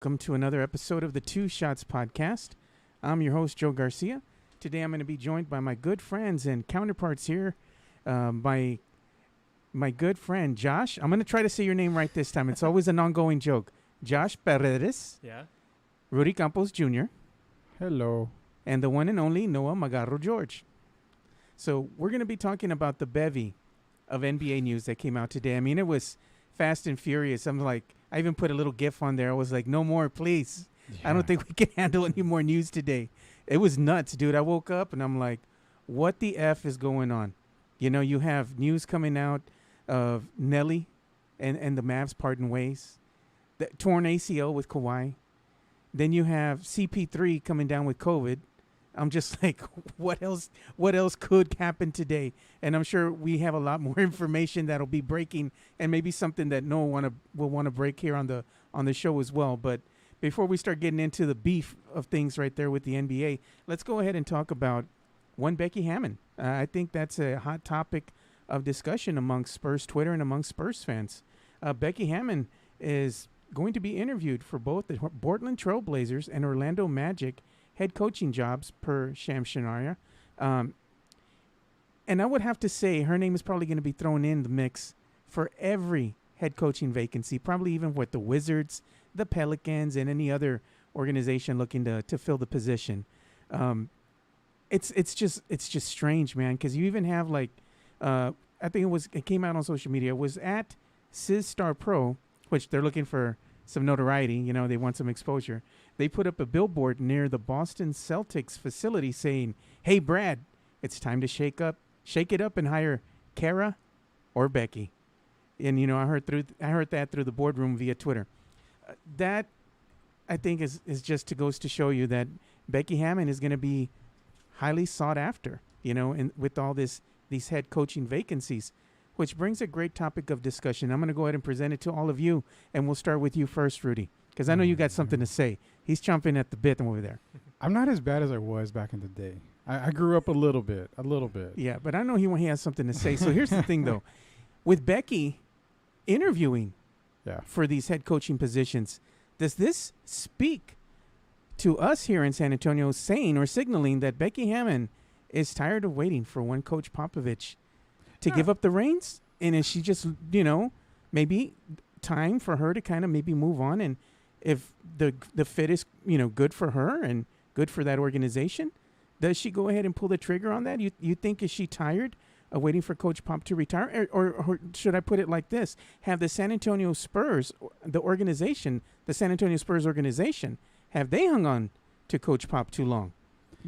welcome to another episode of the Two Shots Podcast. I'm your host, Joe Garcia. Today I'm going to be joined by my good friends and counterparts here. My good friend, Josh. I'm going to try to say your name right this time. It's always an ongoing joke. Josh Pardes. Yeah. Rudy Campos Jr. Hello. And the one and only Noah Magaro-George. So we're going to be talking about the bevy of NBA news that came out today. I mean, it was fast and furious. I even put a little GIF on there. I was like, no more, please. Yeah. I don't think we can handle any more news today. It was nuts, dude. I woke up and I'm like, what the F is going on? You know, you have news coming out of Nelly and the Mavs parting ways. The torn ACL with Kawhi. Then you have CP3 coming down with COVID. I'm just like, what else could happen today? And I'm sure we have a lot more information that'll be breaking, and maybe something that no one will want to break here on the show as well. But before we start getting into the beef of things right there with the NBA, let's go ahead and talk about one Becky Hammon. I think that's a hot topic of discussion amongst Spurs Twitter and amongst Spurs fans. Becky Hammon is going to be interviewed for both the Portland Trail Blazers and Orlando Magic head coaching jobs per Shams Charania. And I would have to say her name is probably going to be thrown in the mix for every head coaching vacancy, probably even with the Wizards, the Pelicans, and any other organization looking to fill the position. It's just strange, man, because you even have I think it came out on social media. It was at Star Pro, which they're looking for some notoriety. You know, they want some exposure. They put up a billboard near the Boston Celtics facility saying, "Hey, Brad, it's time to shake it up and hire Kara or Becky." And, you know, I heard that through the boardroom via Twitter. That, I think, is just goes to show you that Becky Hammon is going to be highly sought after, you know, and with all these head coaching vacancies, which brings a great topic of discussion. I'm going to go ahead and present it to all of you, and we'll start with you first, Rudy, because I know you got something to say. He's chomping at the bit over there. I'm not as bad as I was back in the day. I grew up a little bit. Yeah, but I know he has something to say. So here's the thing, though. With Becky interviewing for these head coaching positions, does this speak to us here in San Antonio saying or signaling that Becky Hammon is tired of waiting for one Coach Popovich to give up the reins? And is she just, you know, maybe time for her to kind of maybe move on? And if the fit is, you know, good for her and good for that organization, does she go ahead and pull the trigger on that? You think, is she tired of waiting for Coach Pop to retire? Or should I put it like this? Have the San Antonio Spurs, the San Antonio Spurs organization, have they hung on to Coach Pop too long?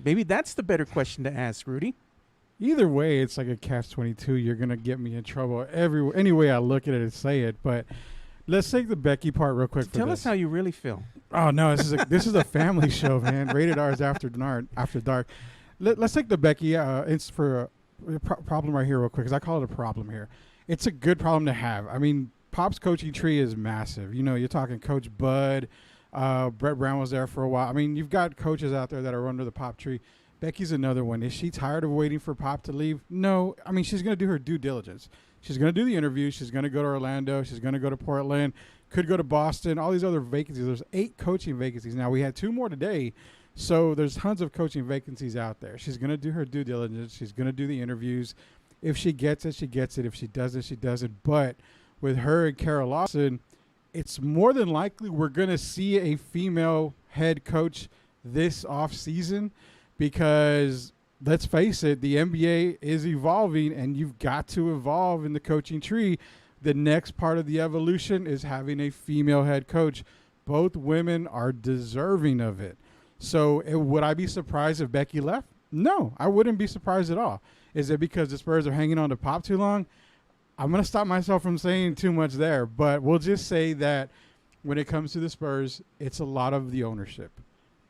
Maybe that's the better question to ask, Rudy. Either way, it's like a catch-22. You're going to get me in trouble any way I look at it and say it. But let's take the Becky part real quick. Tell us how you really feel. Oh, no, this is a family show, man. Rated R is after dark. Let's take the Becky. It's for a problem right here real quick, because I call it a problem here. It's a good problem to have. I mean, Pop's coaching tree is massive. You know, you're talking Coach Bud. Brett Brown was there for a while. I mean, you've got coaches out there that are under the Pop tree. Becky's another one. Is she tired of waiting for Pop to leave? No. I mean, she's going to do her due diligence. She's going to do the interview. She's going to go to Orlando. She's going to go to Portland. Could go to Boston. All these other vacancies. There's 8 coaching vacancies. Now, we had 2 more today, so there's tons of coaching vacancies out there. She's going to do her due diligence. She's going to do the interviews. If she gets it, she gets it. If she doesn't, she doesn't. But with her and Kara Lawson, it's more than likely we're going to see a female head coach this offseason, because let's face it, the NBA is evolving, and you've got to evolve in the coaching tree. The next part of the evolution is having a female head coach. Both women are deserving of it. So would I be surprised if Becky left? No, I wouldn't be surprised at all. Is it because the Spurs are hanging on to Pop too long? I'm going to stop myself from saying too much there, but we'll just say that when it comes to the Spurs, it's a lot of the ownership.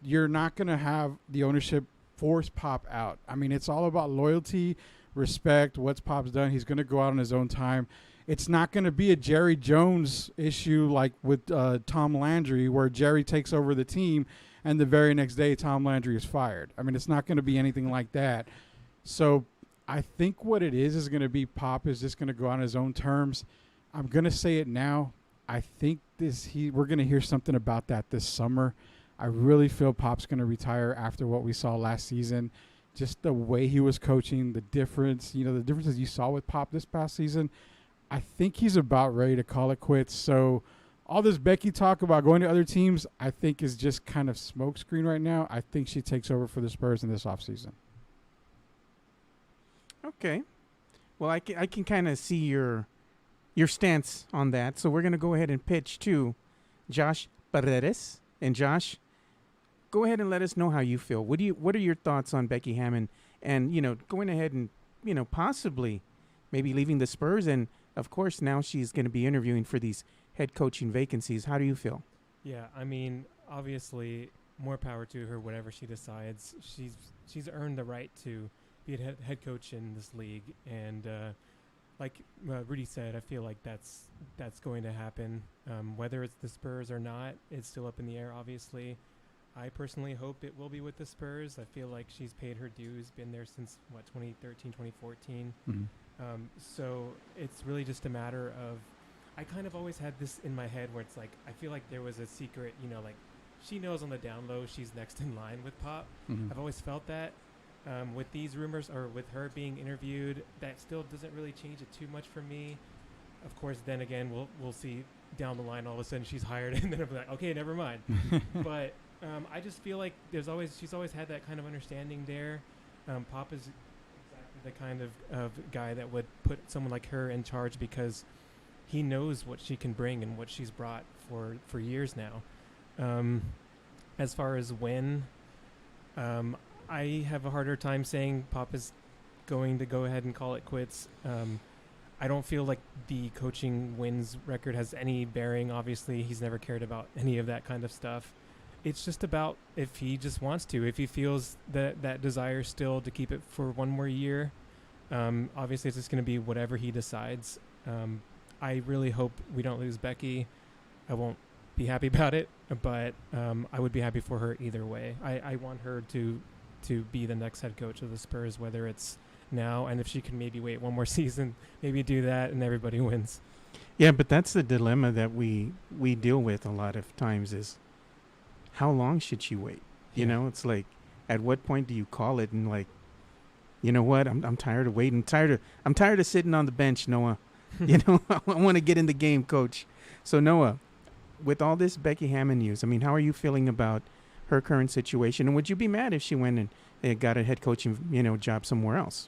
You're not going to have the ownership force Pop out. I mean, it's all about loyalty, respect, what's Pop's done. He's going to go out on his own time. It's not going to be a Jerry Jones issue like with Tom Landry, where Jerry takes over the team and the very next day Tom Landry is fired. I mean, it's not going to be anything like that. So I think what it is going to be Pop is just going to go on his own terms. I'm going to say it now. I think we're going to hear something about that this summer. I really feel Pop's going to retire after what we saw last season. Just the way he was coaching, the differences you saw with Pop this past season. I think he's about ready to call it quits. So all this Becky talk about going to other teams, I think is just kind of smokescreen right now. I think she takes over for the Spurs in this offseason. Okay. Well, I can kind of see your stance on that. So we're going to go ahead and pitch to Josh Pardes. And Josh, go ahead and let us know how you feel. What are your thoughts on Becky Hammon and, going ahead and, possibly maybe leaving the Spurs? And, of course, now she's going to be interviewing for these head coaching vacancies. How do you feel? Yeah, I mean, obviously, more power to her, whatever she decides. She's earned the right to be a head coach in this league. And like Rudy said, I feel like that's going to happen. Whether it's the Spurs or not, it's still up in the air, obviously. I personally hope it will be with the Spurs. I feel like she's paid her dues, been there since, 2013, 2014. Mm-hmm. So it's really just a matter of, I kind of always had this in my head where it's like, I feel like there was a secret, like she knows on the down low she's next in line with Pop. Mm-hmm. I've always felt that. With these rumors or with her being interviewed, that still doesn't really change it too much for me. Of course, then again, we'll see down the line all of a sudden she's hired and then I'll be like, okay, never mind. But I just feel like she's always had that kind of understanding there. Pop is exactly the kind of guy that would put someone like her in charge because he knows what she can bring and what she's brought for years now. As far as when, I have a harder time saying Pop is going to go ahead and call it quits. I don't feel like the coaching wins record has any bearing. Obviously, he's never cared about any of that kind of stuff. It's just about if he just wants to, if he feels that desire still to keep it for one more year. Obviously, it's just going to be whatever he decides. I really hope we don't lose Becky. I won't be happy about it, but I would be happy for her either way. I want her to be the next head coach of the Spurs, whether it's now and if she can maybe wait one more season, maybe do that and everybody wins. Yeah, but that's the dilemma that we deal with a lot of times is how long should she wait? It's like at what point do you call it and like, you know what? I'm tired of waiting. I'm tired of sitting on the bench, Noah. I want to get in the game, coach. So Noah, with all this Becky Hammon news, I mean, how are you feeling about her current situation? And would you be mad if she went and got a head coaching, job somewhere else?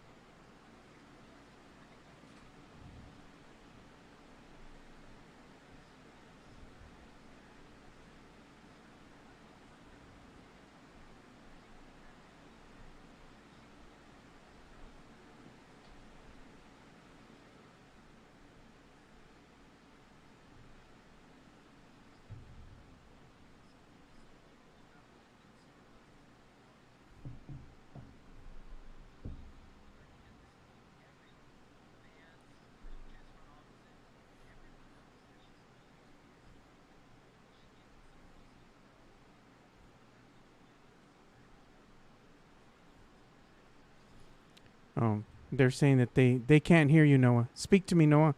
Oh, they're saying that they can't hear you, Noah. Speak to me, Noah.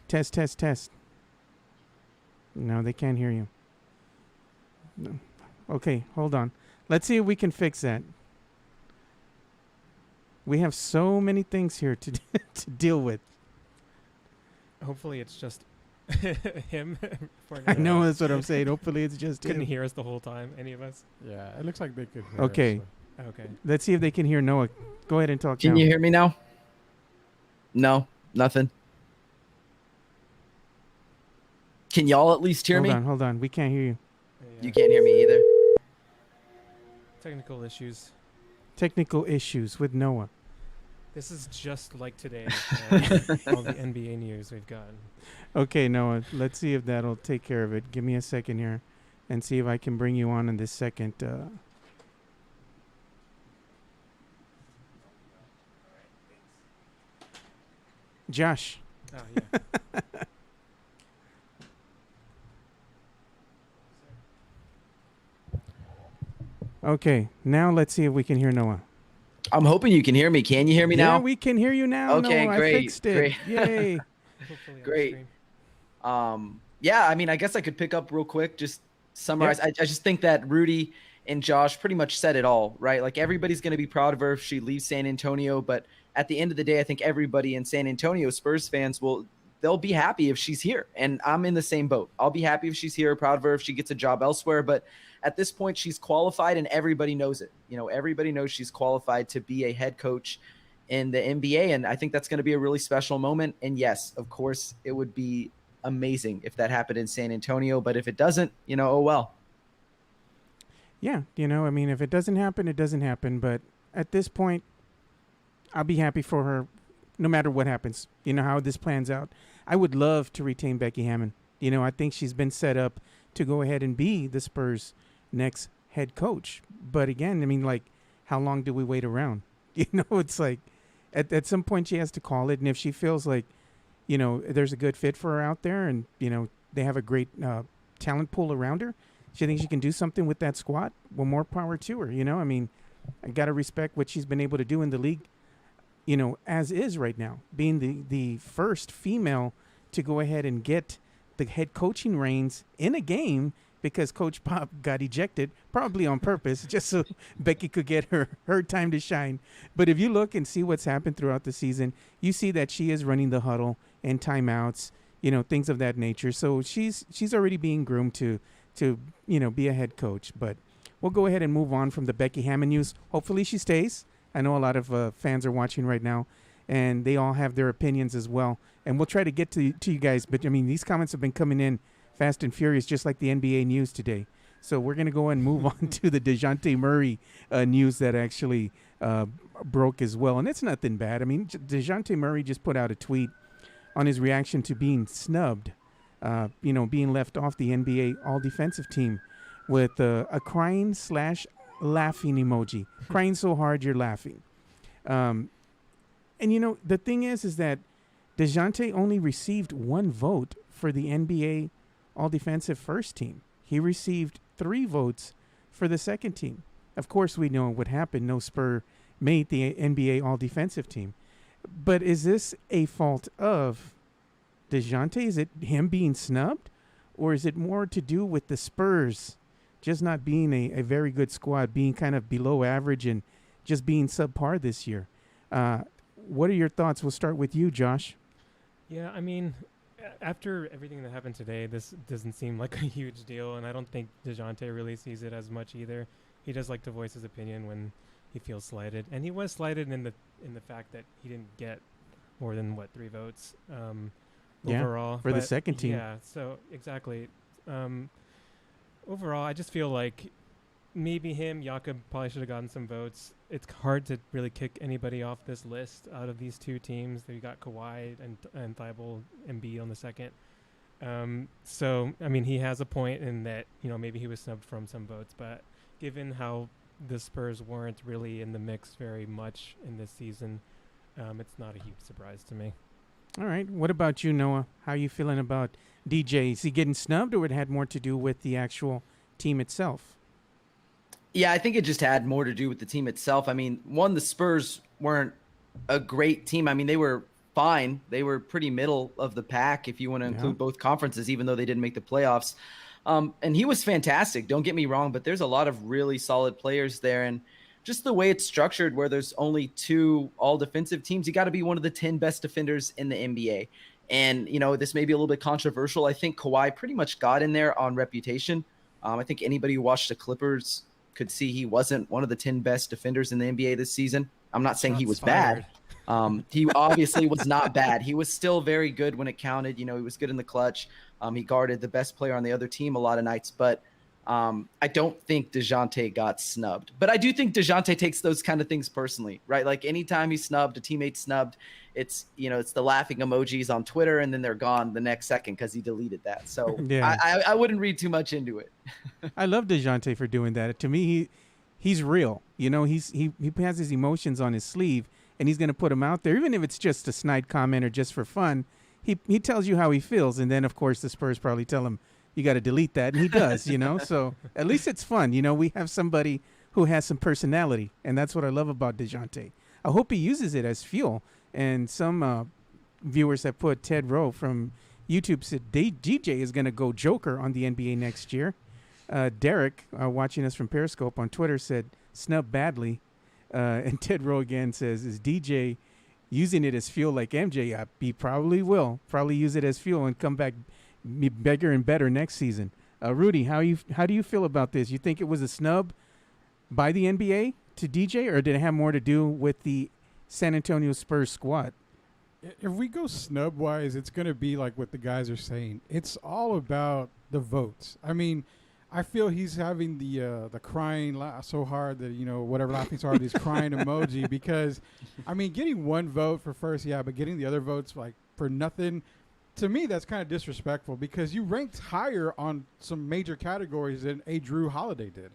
Test, test, test. No, they can't hear you. No. Okay, hold on. Let's see if we can fix that. We have so many things here to deal with. Hopefully it's just him. I know, that's what I'm saying. Hopefully it's just couldn't him. hear us the whole time, any of us. Yeah, it looks like they could hear Okay. us, so. Okay. Let's see if they can hear Noah. Go ahead and talk Can now. you hear me now? No, nothing. Can y'all at least hear me? Hold on. We can't hear you. You can't hear me either. Technical issues. Technical issues with Noah. This is just like today. All the NBA news we've gotten. Okay, Noah, let's see if that'll take care of it. Give me a second here and see if I can bring you on in this second. Josh. Oh, yeah. Okay, now let's see if we can hear Noah. I'm hoping you can hear me. Can you hear me Yeah, now? we can hear you now. Okay, Noah. great, I fixed it. great. Yay. Hopefully on Great. stream. Yeah, I mean, I guess I could pick up real quick, just summarize. Yeah. I just think that Rudy and Josh pretty much said it all, right? Like everybody's going to be proud of her if she leaves San Antonio, but at the end of the day, I think everybody in San Antonio, Spurs fans, they'll be happy if she's here. And I'm in the same boat. I'll be happy if she's here, proud of her if she gets a job elsewhere. But at this point, she's qualified and everybody knows it. You know, everybody knows she's qualified to be a head coach in the NBA. And I think that's going to be a really special moment. And yes, of course, it would be amazing if that happened in San Antonio. But if it doesn't, oh well. Yeah, I mean, if it doesn't happen, it doesn't happen. But at this point, I'll be happy for her no matter what happens, how this plans out. I would love to retain Becky Hammon. I think she's been set up to go ahead and be the Spurs' next head coach. But again, I mean, like, how long do we wait around? It's like at some point she has to call it. And if she feels like, there's a good fit for her out there and, they have a great talent pool around her, she thinks she can do something with that squad, well, more power to her. I mean, I got to respect what she's been able to do in the league, as is right now, being the first female to go ahead and get the head coaching reins in a game because Coach Pop got ejected, probably on purpose, just so Becky could get her time to shine. But if you look and see what's happened throughout the season, you see that she is running the huddle and timeouts, things of that nature. So she's already being groomed to be a head coach. But we'll go ahead and move on from the Becky Hammon news. Hopefully she stays. I know a lot of fans are watching right now, and they all have their opinions as well. And we'll try to get to you guys. But, I mean, these comments have been coming in fast and furious, just like the NBA news today. So we're going to go and move on to the DeJounte Murray news that actually broke as well. And it's nothing bad. I mean, DeJounte Murray just put out a tweet on his reaction to being snubbed, being left off the NBA all-defensive team with a crying/laughing emoji. Crying so hard you're laughing. And, the thing is that DeJounte only received one vote for the NBA all-defensive first team. He received 3 votes for the second team. Of course, we know what happened. No Spur made the NBA all-defensive team. But is this a fault of DeJounte? Is it him being snubbed? Or is it more to do with the Spurs just not being a very good squad, being kind of below average and just being subpar this year? What are your thoughts? We'll start with you, Josh. Yeah, I mean, after everything that happened today, this doesn't seem like a huge deal, and I don't think DeJounte really sees it as much either. He does like to voice his opinion when he feels slighted, and he was slighted in the fact that he didn't get more than 3 votes overall for the second team. Yeah, so exactly. Overall, I just feel like maybe Jakob probably should have gotten some votes. It's hard to really kick anybody off this list out of these 2 teams. You got Kawhi and Thibault and Embiid on the second. So, I mean, he has a point in that, maybe he was snubbed from some votes. But given how the Spurs weren't really in the mix very much in this season, it's not a huge surprise to me. All right. What about you, Noah? How are you feeling about DJ? Is he getting snubbed, or it had more to do with the actual team itself? Yeah, I think it just had more to do with the team itself. I mean, the Spurs weren't a great team. I mean, they were fine. They were pretty middle of the pack if you want to include both conferences, even though they didn't make the playoffs. And he was fantastic. Don't get me wrong, but there's a lot of really solid players there. And just the way it's structured, where there's only 2 all-defensive teams, you got to be one of the 10 best defenders in the NBA. And, this may be a little bit controversial. I think Kawhi pretty much got in there on reputation. I think anybody who watched the Clippers could see he wasn't one of the 10 best defenders in the NBA this season. I'm not saying he was bad. He obviously was not bad. He was still very good when it counted. He was good in the clutch. He guarded the best player on the other team a lot of nights. But I don't think DeJounte got snubbed. But I do think DeJounte takes those kind of things personally, right? Like anytime he's snubbed, a teammate snubbed, it's the laughing emojis on Twitter, and then they're gone the next second because he deleted that. So yeah. I wouldn't read too much into it. I love DeJounte for doing that. To me, he's real. He has his emotions on his sleeve, and he's going to put them out there, even if it's just a snide comment or just for fun. He tells you how he feels, and then, of course, the Spurs probably tell him, you got to delete that, and he does, So at least it's fun. We have somebody who has some personality, and that's what I love about DeJounte. I hope he uses it as fuel. And some viewers have put Ted Rowe from YouTube said DJ is going to go Joker on the NBA next year. Derek, watching us from Periscope on Twitter, said snub badly. And Ted Rowe again says, is DJ using it as fuel like MJ? He probably will. Probably use it as fuel and come back bigger and better next season. Rudy, how do you feel about this? You think it was a snub by the NBA to DJ, or did it have more to do with the San Antonio Spurs squad? If we go snub wise, it's going to be like what the guys are saying. It's all about the votes. I mean, I feel he's having the crying so hard that, whatever laughing so hard, he's crying emoji because, I mean, getting one vote for first, yeah, but getting the other votes like for nothing, to me, that's kind of disrespectful because you ranked higher on some major categories than a Drew Holiday did.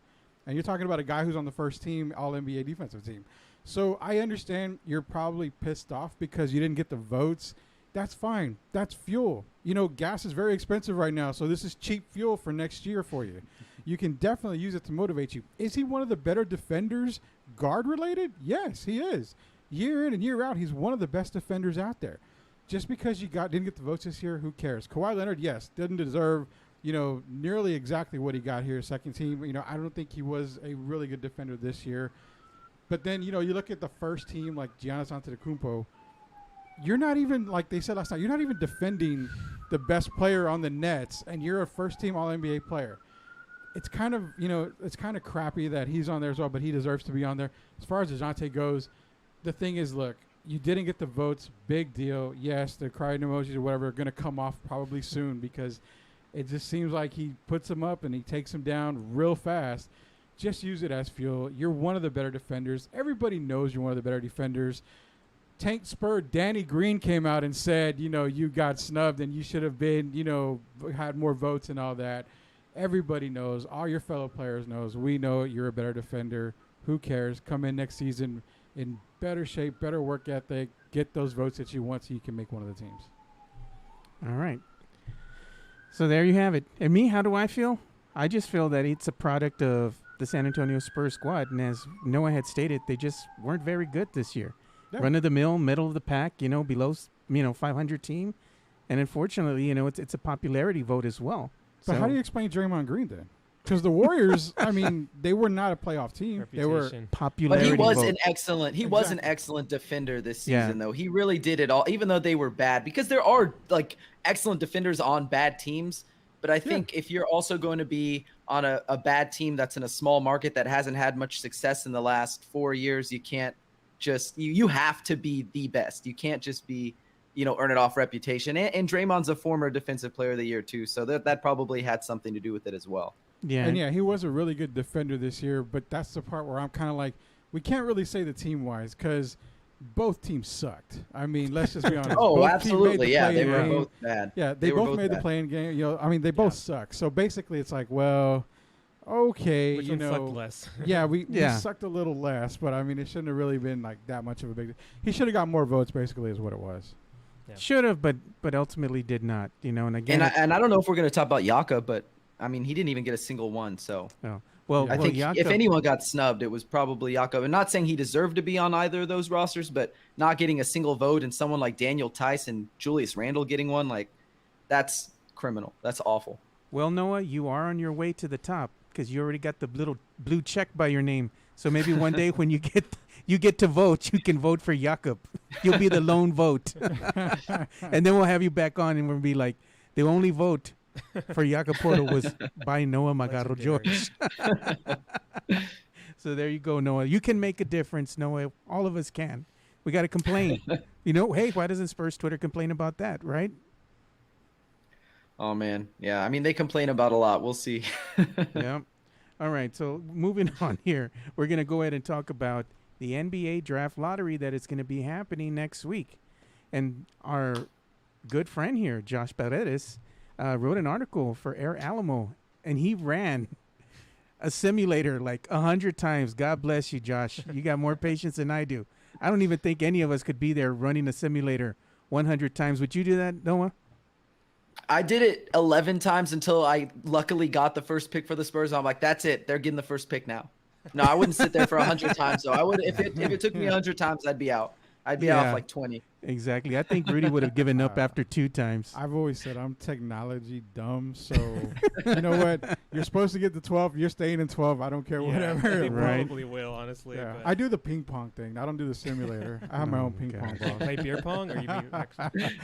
And you're talking about a guy who's on the first team All-NBA defensive team. So I understand you're probably pissed off because you didn't get the votes. That's fine. That's fuel. Gas is very expensive right now, so this is cheap fuel for next year for you. You can definitely use it to motivate you. Is he one of the better defenders guard-related? Yes, he is. Year in and year out, he's one of the best defenders out there. Just because you didn't get the votes this year, who cares? Kawhi Leonard, yes, didn't deserve nearly exactly what he got here, second team. I don't think he was a really good defender this year. But then, you look at the first team like Giannis Antetokounmpo, you're not even, like they said last night, you're not even defending the best player on the Nets, and you're a first-team All-NBA player. It's kind of, it's kind of crappy that he's on there as well, but he deserves to be on there. As far as DeJounte goes, the thing is, look, you didn't get the votes, big deal. Yes, the crying emojis or whatever are going to come off probably soon because it just seems like he puts them up and he takes them down real fast. Just use it as fuel. You're one of the better defenders. Everybody knows you're one of the better defenders. Tank Spur Danny Green came out and said, you got snubbed and you should have been, had more votes and all that. Everybody knows. All your fellow players knows. We know you're a better defender. Who cares? Come in next season in better shape, better work ethic. Get those votes that you want so you can make one of the teams. All right. So there you have it. And me, how do I feel? I just feel that it's a product of the San Antonio Spurs squad. And as Noah had stated, they just weren't very good this year. Yeah. Run-of-the-mill, middle of the pack, below, 500 team. And unfortunately, it's a popularity vote as well. But how do you explain Draymond Green then? Because the Warriors, I mean, they were not a playoff team. Reputation. They were popularity. But he was vote. He was an excellent defender this season, though. He really did it all, even though they were bad. Because there are excellent defenders on bad teams. But I think if you're also going to be on a bad team that's in a small market that hasn't had much success in the last 4 years, you can't just you have to be the best. You can't just be earn it off reputation. And Draymond's a former defensive player of the year too, so that probably had something to do with it as well. Yeah, and he was a really good defender this year. But that's the part where I'm kind of like, we can't really say the team wise because both teams sucked. I mean, let's just be honest. Both absolutely. Yeah, they were both bad. Yeah, they both made the playing game. I mean, they both suck. So basically, it's like, well, okay, Which one sucked less? Yeah, we sucked a little less, but I mean, it shouldn't have really been like that much of a big deal. He should have got more votes, basically, is what it was. Yeah. Should have, but ultimately did not. And again, and I don't know if we're going to talk about Yaka, but I mean, he didn't even get a single one. So, I think Yaka, if anyone got snubbed, it was probably Yaka. I'm not saying he deserved to be on either of those rosters, but not getting a single vote and someone like Daniel Tice and Julius Randle getting one, that's criminal. That's awful. Well, Noah, you are on your way to the top because you already got the little blue check by your name. So maybe one day when you get to vote, you can vote for Jakob. You'll be the lone vote. And then we'll have you back on and we'll be like, the only vote for Jakob Porto was by Noah Magaro-George. So there you go, Noah. You can make a difference, Noah. All of us can. We got to complain. Hey, why doesn't Spurs Twitter complain about that, right? Oh, man. Yeah, I mean, they complain about a lot. We'll see. Yeah. All right, so moving on here, we're going to go ahead and talk about the NBA draft lottery that is going to be happening next week. And our good friend here, Josh Pardes, wrote an article for Air Alamo, and he ran a simulator 100 times. God bless you, Josh. You got more patience than I do. I don't even think any of us could be there running a simulator 100 times. Would you do that, Noah? I did it 11 times until I luckily got the first pick for the Spurs. I'm like, that's it. They're getting the first pick now. No, I wouldn't sit there for 100 times. So I would, if it took me 100 times, I'd be out. I'd be out 20. Exactly. I think Rudy would have given up after 2 times. I've always said I'm technology dumb, so you know what? You're supposed to get the 12. You're staying in 12. I don't care whatever. They Right. probably will, honestly. Yeah. But I do the ping pong thing. I don't do the simulator. I have my Oh own ping pong gosh. ball. play beer pong, or you mean actually?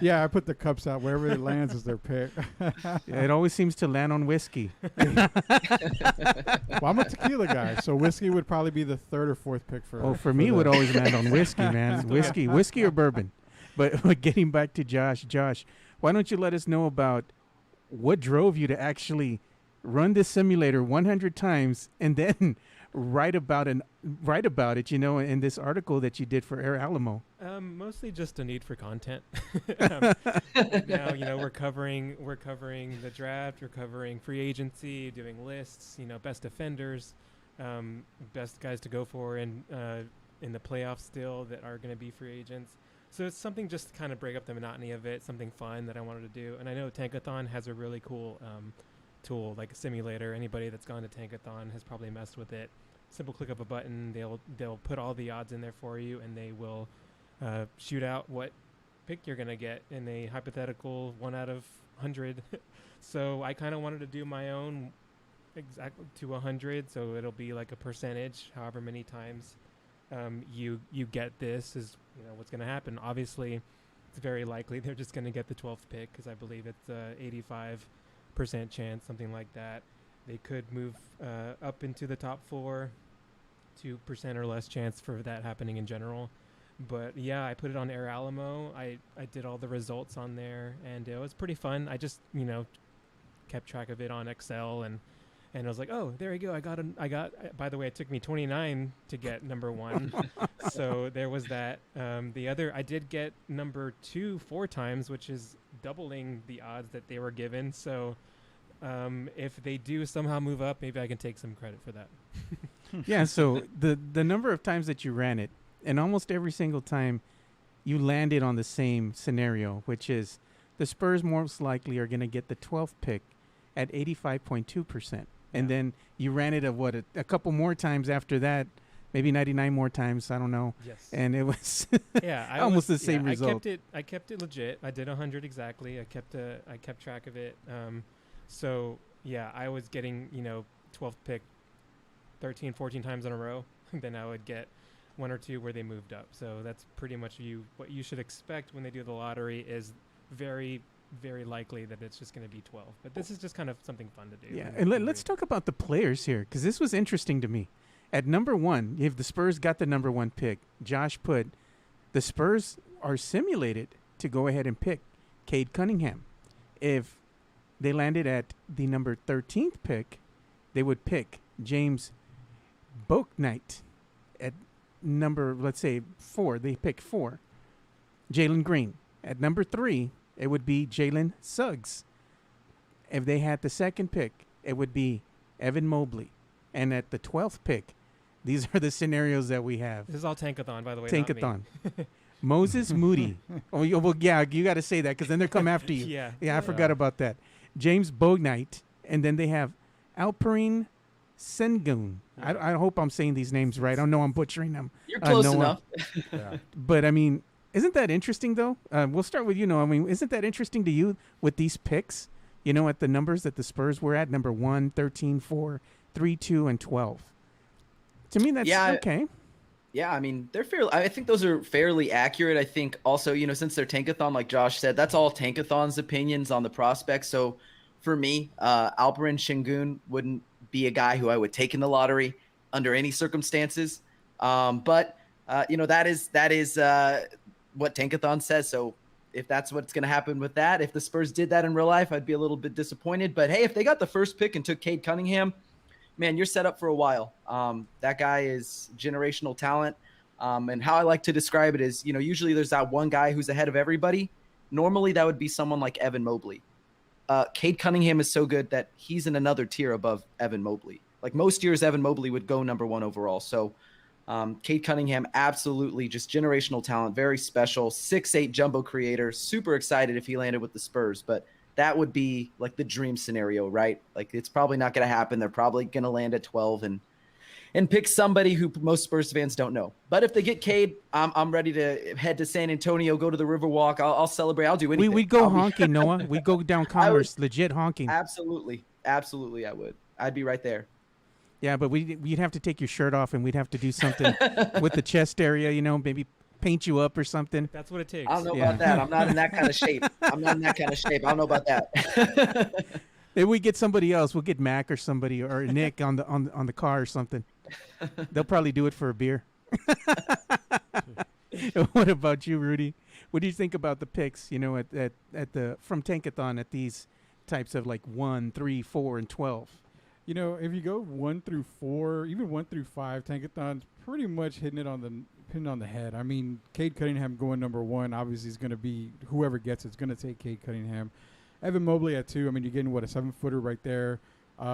Yeah, I put the cups out wherever it lands is their pick. Yeah, it always seems to land on whiskey. Well, I'm a tequila guy, so whiskey would probably be the 3rd or 4th pick for. Oh, for me, it would always land on whiskey, man. Whiskey or bourbon. But getting back to Josh, why don't you let us know about what drove you to actually run this simulator 100 times and then write about it, in this article that you did for Air Alamo? Mostly just a need for content. Now, we're covering the draft, we're covering free agency, doing lists, best defenders, best guys to go for in the playoffs still that are going to be free agents. So it's something just to kind of break up the monotony of it, something fun that I wanted to do. And I know Tankathon has a really cool tool, like a simulator. Anybody that's gone to Tankathon has probably messed with it. Simple click of a button, they'll put all the odds in there for you, and they will shoot out what pick you're going to get in a hypothetical 1 out of 100. So I kind of wanted to do my own exactly to 100, so it'll be like a percentage, however many times you get this is what's going to happen. Obviously, it's very likely they're just going to get the 12th pick, because I believe it's 85% chance, something like that. They could move up into the top 4, 2% or less chance for that happening in general. But yeah, I put it on Air Alamo. I did all the results on there, and it was pretty fun. I just kept track of it on Excel, and I was like, oh, there you go. I got. By the way, it took me 29 to get number 1. So there was that. I did get number 2 4 times, which is doubling the odds that they were given. So if they do somehow move up, maybe I can take some credit for that. Yeah. So the number of times that you ran it, and almost every single time, you landed on the same scenario, which is the Spurs most likely are going to get the 12th pick at 85.2%. And then you ran it a couple more times after that, maybe 99 more times. I don't know. Yes. And it was almost the same result. I kept it legit. I did 100 exactly. I kept track of it. So yeah, I was getting 12th pick 13, 14 times in a row. Then I would get 1 or 2 where they moved up. So that's pretty much what you should expect when they do the lottery is very, very likely that it's just going to be 12. But this is just kind of something fun to do. Yeah, and let's talk about the players here, because this was interesting to me. At number 1, if the Spurs got the number 1 pick, Josh put the Spurs are simulated to go ahead and pick Cade Cunningham. If they landed at the number 13th pick, they would pick James Bouknight. At number, let's say, 4, they pick 4. Jalen Green. At number 3, it would be Jalen Suggs. If they had the 2nd pick, it would be Evan Mobley. And at the 12th pick, these are the scenarios that we have. This is all Tankathon, by the way. Tankathon. Moses Moody. Oh, well, yeah, you got to say that, because then they'll come after you. Yeah, I forgot about that. James Bouknight. And then they have Alperen Sengun. I hope I'm saying these names right. I know I'm butchering them. You're close Noah. enough. But, I mean, isn't that interesting, though? We'll start with Noah. I mean, isn't that interesting to you with these picks, at the numbers that the Spurs were at, number 1, 13, 4, 3, 2, and 12? To me, that's okay. Yeah, I mean, I think those are fairly accurate. I think also, since they're Tankathon, like Josh said, that's all Tankathon's opinions on the prospects. So for me, Alperen Sengun wouldn't be a guy who I would take in the lottery under any circumstances. But that is what Tankathon says. So if that's what's going to happen with that, if the Spurs did that in real life, I'd be a little bit disappointed. But hey, if they got the first pick and took Cade Cunningham, man, you're set up for a while. That guy is generational talent. And how I like to describe it is, usually there's that one guy who's ahead of everybody. Normally that would be someone like Evan Mobley. Cade Cunningham is so good that he's in another tier above Evan Mobley. Like most years, Evan Mobley would go number 1 overall. So Cade Cunningham, absolutely just generational talent, very special, 6'8" jumbo creator. Super excited if he landed with the Spurs, but that would be like the dream scenario, right? Like it's probably not going to happen. They're probably going to land at 12 and and pick somebody who most Spurs fans don't know. But if they get Cade, I'm ready to head to San Antonio, go to the Riverwalk. I'll celebrate. I'll do anything. We'd go honking, Noah. We'd go down Commerce, legit honking. Absolutely, I would. I'd be right there. Yeah, but we'd have to take your shirt off, and we'd have to do something with the chest area, you know, maybe paint you up or something. That's what it takes. I don't know about that. I'm not in that kind of shape. I don't know about that. Maybe we get somebody else. We'll get Mac or somebody or Nick on the car or something. They'll probably do it for a beer. What about you, Rudy? What do you think about the picks? You know, at the from Tankathon at these types of like 1, 3, 4, and 12. You know, if you go 1 through 4, even 1 through 5, Tankathon's pretty much hitting it on the head. I mean, Cade Cunningham going number 1. Obviously, is going to be whoever gets it's going to take Cade Cunningham. Evan Mobley at 2. I mean, you're getting a 7-footer right there.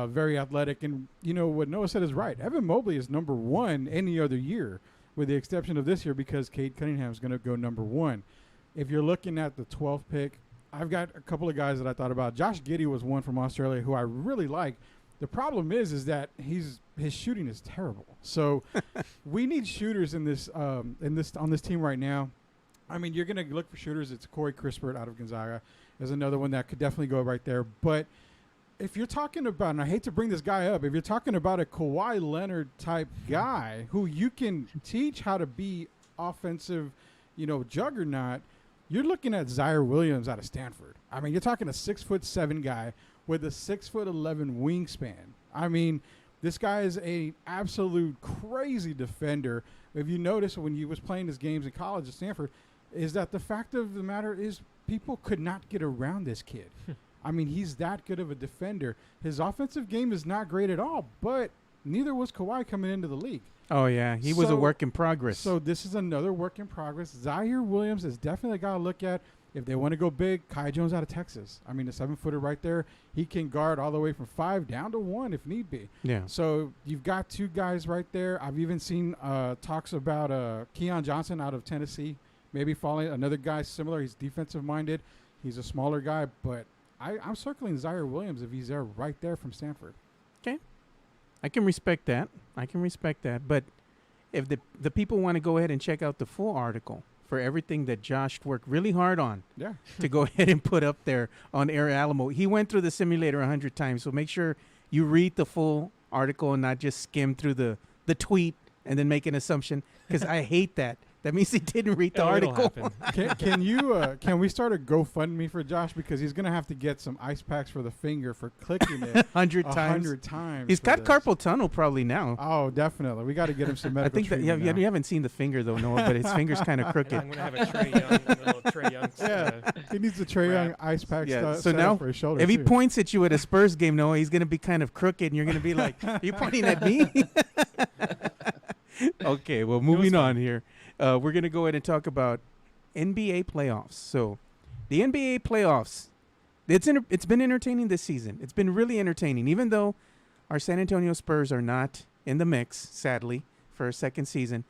Very athletic, and you know what Noah said is right. Evan Mobley is number 1 any other year, with the exception of this year because Cade Cunningham is going to go number 1. If you're looking at the 12th pick, I've got a couple of guys that I thought about. Josh Giddey was one from Australia who I really like. The problem is that his shooting is terrible. So we need shooters on this team right now. I mean, you're going to look for shooters. It's Corey Crispert out of Gonzaga. There's another one that could definitely go right there. But if you're talking about, and I hate to bring this guy up, if you're talking about a Kawhi Leonard type guy who you can teach how to be offensive, you know, juggernaut, you're looking at Zaire Williams out of Stanford. I mean, you're talking a 6'7" guy with a 6'11" wingspan. I mean, this guy is a absolute crazy defender. If you notice when he was playing his games in college at Stanford, is that the fact of the matter is people could not get around this kid. I mean, he's that good of a defender. His offensive game is not great at all, but neither was Kawhi coming into the league. Oh, yeah. He was a work in progress. So this is another work in progress. Zaire Williams is definitely a guy to look at. If they want to go big, Kai Jones out of Texas. I mean, the 7-footer right there. He can guard all the way from 5 down to 1 if need be. Yeah. So you've got 2 guys right there. I've even seen talks about Keon Johnson out of Tennessee, maybe falling. Another guy similar. He's defensive-minded. He's a smaller guy, but I'm circling Zaire Williams if he's there right there from Stanford. Okay. I can respect that. But if the people want to go ahead and check out the full article for everything that Josh worked really hard on to go ahead and put up there on Air Alamo. He went through the simulator 100 times, so make sure you read the full article and not just skim through the tweet and then make an assumption, because I hate that. That means he didn't read the article. Can we start a GoFundMe for Josh, because he's gonna have to get some ice packs for the finger for clicking it 100 times. He's got carpal tunnel probably now. Oh, definitely. We got to get him some medical. I think that you haven't seen the finger though, Noah, but his finger's kind of crooked. I'm gonna have a Trae Young. Yeah, he needs a Trae Young ice pack. Yeah. So now, for his shoulder if he points at you at a Spurs game, Noah, he's gonna be kind of crooked, and you're gonna be like, "Are you pointing at me?" Okay. Well, moving on here. We're going to go ahead and talk about NBA playoffs. So the NBA playoffs, it's been entertaining this season. It's been really entertaining, even though our San Antonio Spurs are not in the mix, sadly, for a second season.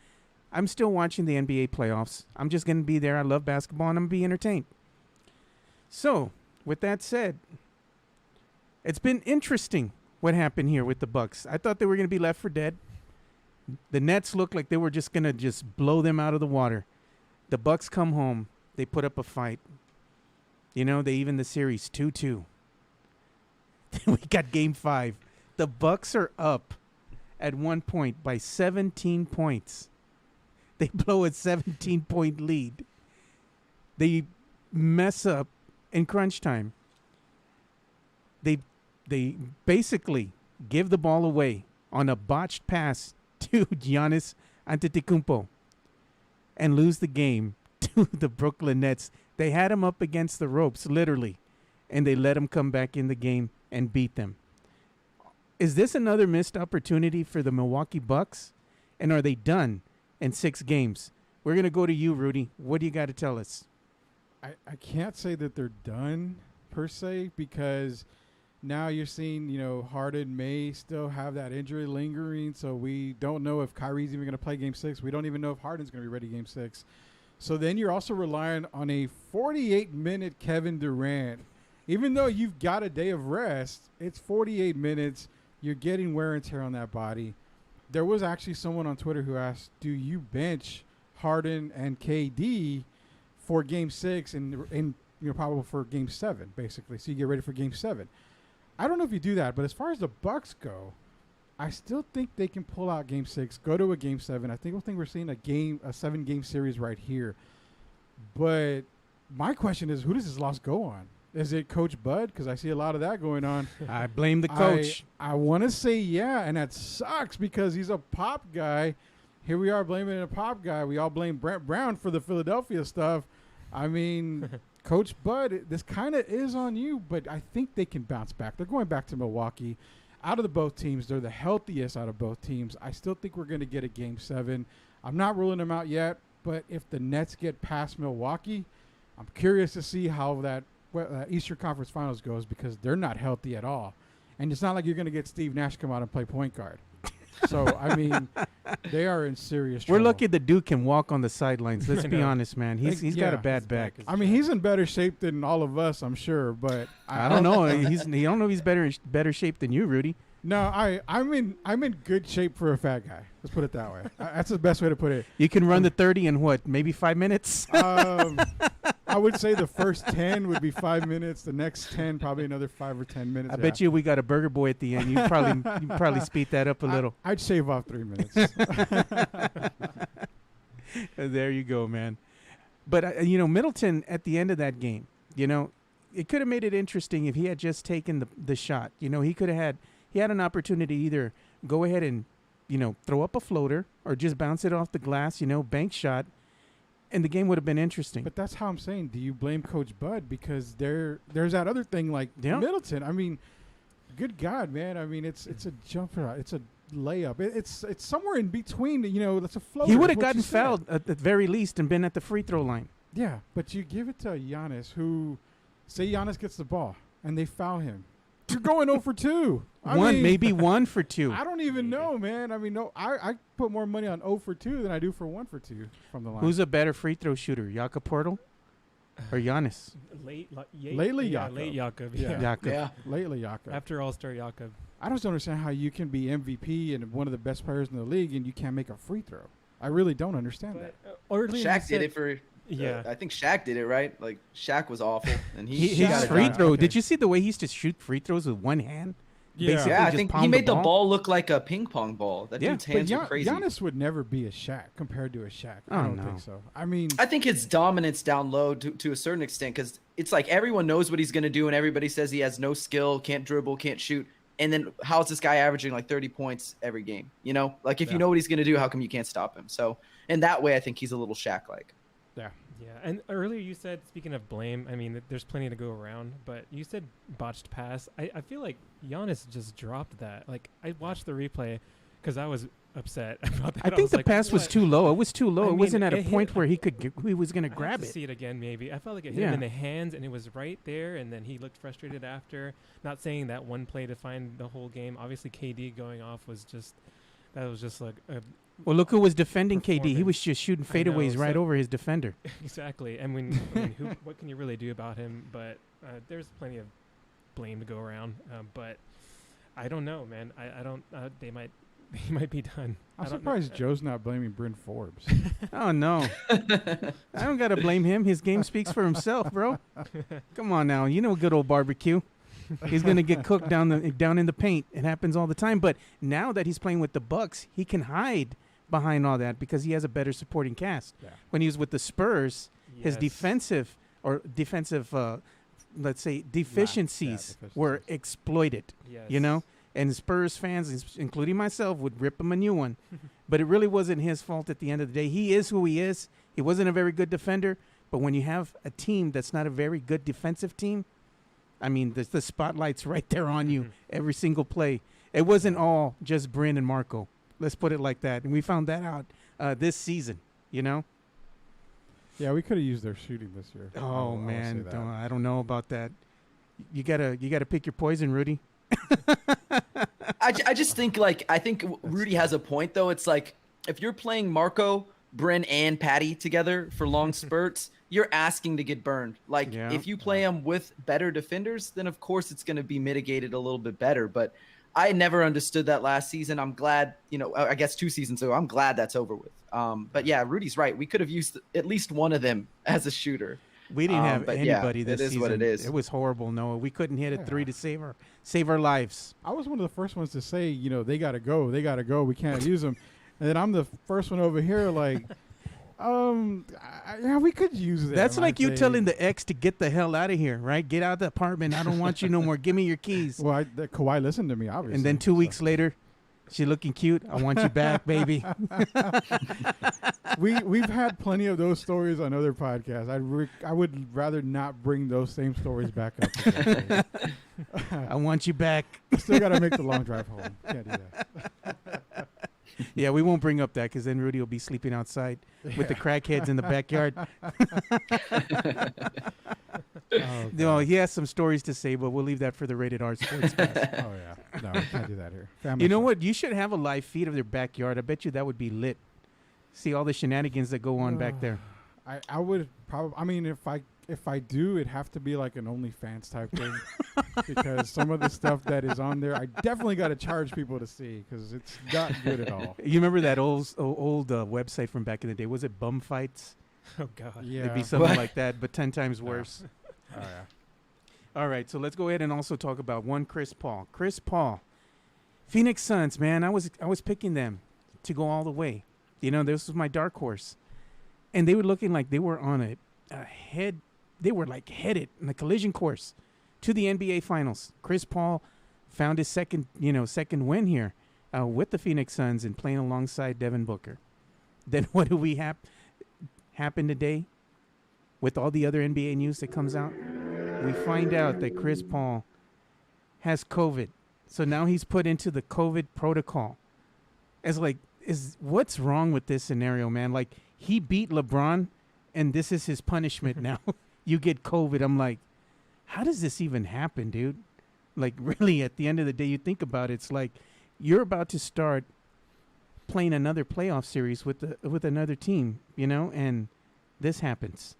I'm still watching the NBA playoffs. I'm just going to be there. I love basketball, and I'm going to be entertained. So with that said, it's been interesting what happened here with the Bucks. I thought they were going to be left for dead. The Nets looked like they were just going to just blow them out of the water. The Bucks come home. They put up a fight. You know, they even the series 2-2. We got game 5. The Bucks are up at one point by 17 points. They blow a 17-point lead. They mess up in crunch time. They basically give the ball away on a botched pass to Giannis Antetokounmpo and lose the game to the Brooklyn Nets. They had him up against the ropes, literally, and they let him come back in the game and beat them. Is this another missed opportunity for the Milwaukee Bucks? And are they done in 6 games? We're going to go to you, Rudy. What do you got to tell us? I can't say that they're done, per se, because now you're seeing, you know, Harden may still have that injury lingering, so we don't know if Kyrie's even going to play Game 6. We don't even know if Harden's going to be ready Game 6. So then you're also relying on a 48-minute Kevin Durant. Even though you've got a day of rest, it's 48 minutes. You're getting wear and tear on that body. there was actually someone on Twitter who asked, do you bench Harden and KD for Game 6 and probable for Game 7, basically, so you get ready for Game 7? I don't know if you do that, but as far as the Bucks go, I still think they can pull out Game 6, go to a Game 7. I think we're seeing a 7-game series right here. But my question is, who does this loss go on? Is it Coach Bud? Because I see a lot of that going on. I blame the coach. I want to say yeah, and that sucks because he's a Pop guy. Here we are blaming a Pop guy. We all blame Brett Brown for the Philadelphia stuff. I mean, Coach Bud, this kind of is on you, but I think they can bounce back. They're going back to Milwaukee. Out of the both teams, they're the healthiest out of both teams. I still think we're going to get a Game 7. I'm not ruling them out yet, but if the Nets get past Milwaukee, I'm curious to see how that Eastern Conference Finals goes because they're not healthy at all. And it's not like you're going to get Steve Nash come out and play point guard. So, I mean, they are in serious trouble. We're lucky the dude can walk on the sidelines. Let's be honest, man. He's got a bad back. I mean, he's in better shape than all of us, I'm sure. But I don't know. I don't know if he's better shape than you, Rudy. No, I'm in good shape for a fat guy. Let's put it that way. That's the best way to put it. You can run the 30 in what, maybe 5 minutes? I would say the first 10 would be 5 minutes. The next 10 probably another 5 or 10 minutes. I bet you we got a burger boy at the end. You probably speed that up a little. I'd shave off 3 minutes. There you go, man. But Middleton at the end of that game, it could have made it interesting if he had just taken the shot. He had an opportunity to either go ahead and, throw up a floater or just bounce it off the glass, bank shot, and the game would have been interesting. But that's how I'm saying, do you blame Coach Bud? Because there's that other thing like Middleton. I mean, good God, man. I mean, it's a jumper. It's a layup. It's somewhere in between, that's a floater. He would have gotten fouled at the very least and been at the free throw line. Yeah, but you give it to Giannis who, say Giannis gets the ball and they foul him. You're going 0 for 2. Maybe 1 for 2. I don't even know, man. I mean, I put more money on 0 for 2 than I do for 1 for 2 from the line. Who's a better free throw shooter, Jakob Poeltl or Giannis? Lately, Jakob. Late Jakob. Yeah. Lately, Jakob. After All-Star Jakob. I just don't understand how you can be MVP and one of the best players in the league and you can't make a free throw. I really don't understand that. Shaq did it for... Yeah, I think Shaq did it, right? Like Shaq was awful, and his free throw. Okay. Did you see the way he used to shoot free throws with one hand? Yeah, I think he made the ball look like a ping pong ball. That dude's hands were crazy. Giannis would never be a Shaq compared to a Shaq. I don't think so. I mean, I think his dominance down low to a certain extent because it's like everyone knows what he's going to do, and everybody says he has no skill, can't dribble, can't shoot. And then how's this guy averaging like 30 points every game? Like if you know what he's going to do, how come you can't stop him? So in that way, I think he's a little Shaq-like. Yeah. Yeah, and earlier you said, speaking of blame, I mean, there's plenty to go around, but you said botched pass. I feel like Giannis just dropped that. Like, I watched the replay because I was upset about that. I think the pass was too low. It was too low. It wasn't at a point where he was going to grab it. See it again, maybe. I felt like it hit him in the hands, and it was right there, and then he looked frustrated after. Not saying that one play defined the whole game. Obviously, KD going off was just like a... Well, look who was defending KD. He was just shooting fadeaways right over his defender. Exactly. And what can you really do about him? But there's plenty of blame to go around. But I don't know, man. I don't. He might be done. I'm surprised Joe's not blaming Bryn Forbes. Oh no, I don't gotta blame him. His game speaks for himself, bro. Come on now, good old barbecue. He's gonna get cooked down in the paint. It happens all the time. But now that he's playing with the Bucks, he can hide behind all that because he has a better supporting cast. Yeah. When he was with the Spurs, his defensive, let's say, deficiencies were exploited. Yes. And Spurs fans, including myself, would rip him a new one. But it really wasn't his fault at the end of the day. He is who he is. He wasn't a very good defender. But when you have a team that's not a very good defensive team, I mean, the spotlight's right there on you every single play. It wasn't all just Bryn and Marco. Let's put it like that. And we found that out this season, Yeah, we could have used their shooting this year. Oh, man. I don't know about that. You gotta pick your poison, Rudy. I just think, I think Rudy has a point, though. It's like, if you're playing Marco, Bryn, and Patty together for long spurts, you're asking to get burned. If you play them with better defenders, then of course it's going to be mitigated a little bit better. But I never understood that last season. I'm glad, I guess 2 seasons ago, I'm glad that's over with. But yeah, Rudy's right. We could have used at least one of them as a shooter. We didn't have but anybody yeah, this it is season. what it is. It was horrible, Noah. We couldn't hit a three to save our lives. I was one of the first ones to say, they got to go. They got to go. We can't use them. And then I'm the first one over here like, yeah, we could use that. That's like you telling the ex to get the hell out of here, right? Get out of the apartment. I don't want you no more. Give me your keys. Well, Kawhi listened to me, obviously. And then 2 weeks later, she looking cute. I want you back, baby. We've had plenty of those stories on other podcasts. I would rather not bring those same stories back up. I want you back. Still got to make the long drive home. Can't do that. Yeah, we won't bring up that because then Rudy will be sleeping outside with the crackheads in the backyard. No, he has some stories to say, but we'll leave that for the Rated R Sportscast. Oh, yeah. No, we can't do that here. You know what? You should have a live feed of their backyard. I bet you that would be lit. See all the shenanigans that go on back there. I would probably. I mean, if I do, it'd have to be like an OnlyFans type thing, because some of the stuff that is on there, I definitely got to charge people to see because it's not good at all. You remember that old website from back in the day? Was it Bum Fights? Oh God, Yeah. It'd be something like that, but 10 times worse. Oh yeah. All right, so let's go ahead and also talk about one Chris Paul. Chris Paul, Phoenix Suns, man. I was picking them to go all the way. This was my dark horse, and they were looking like they were on a head. They were like headed in the collision course to the NBA Finals. Chris Paul found his second win here with the Phoenix Suns and playing alongside Devin Booker. Then what do we happen today with all the other NBA news that comes out? We find out that Chris Paul has COVID. So now he's put into the COVID protocol. What's wrong with this scenario, man? Like, he beat LeBron, and this is his punishment now. You get COVID. I'm like, how does this even happen, dude? Like, really, at the end of the day, you think about it, it's like you're about to start playing another playoff series with another team, and this happens.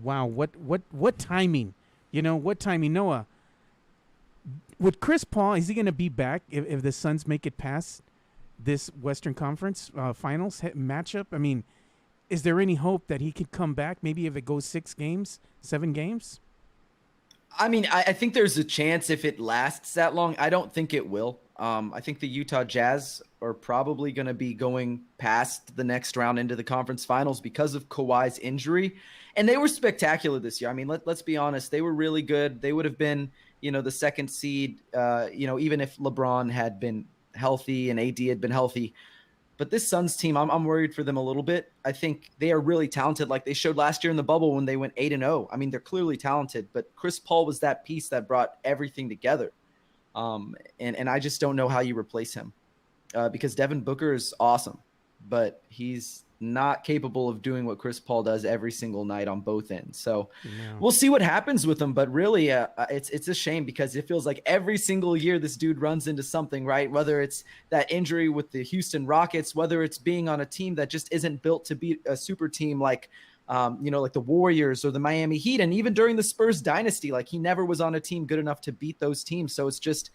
Wow, what timing? What timing? Noah, with Chris Paul, is he going to be back if the Suns make it past this Western Conference Finals matchup? I mean, is there any hope that he could come back? Maybe if it goes 6 games, 7 games? I mean, I think there's a chance if it lasts that long. I don't think it will. I think the Utah Jazz are probably going to be going past the next round into the conference finals because of Kawhi's injury. And they were spectacular this year. I mean, let's be honest. They were really good. They would have been, the second seed, even if LeBron had been healthy and AD had been healthy. But this Suns team, I'm worried for them a little bit. I think they are really talented, like they showed last year in the bubble when they went 8-0. I mean, they're clearly talented, but Chris Paul was that piece that brought everything together. And I just don't know how you replace him because Devin Booker is awesome, but he's not capable of doing what Chris Paul does every single night on both ends. So we'll see what happens with him. But really, it's a shame because it feels like every single year this dude runs into something, right? Whether it's that injury with the Houston Rockets, whether it's being on a team that just isn't built to be a super team like the Warriors or the Miami Heat. And even during the Spurs dynasty, like he never was on a team good enough to beat those teams. So it's just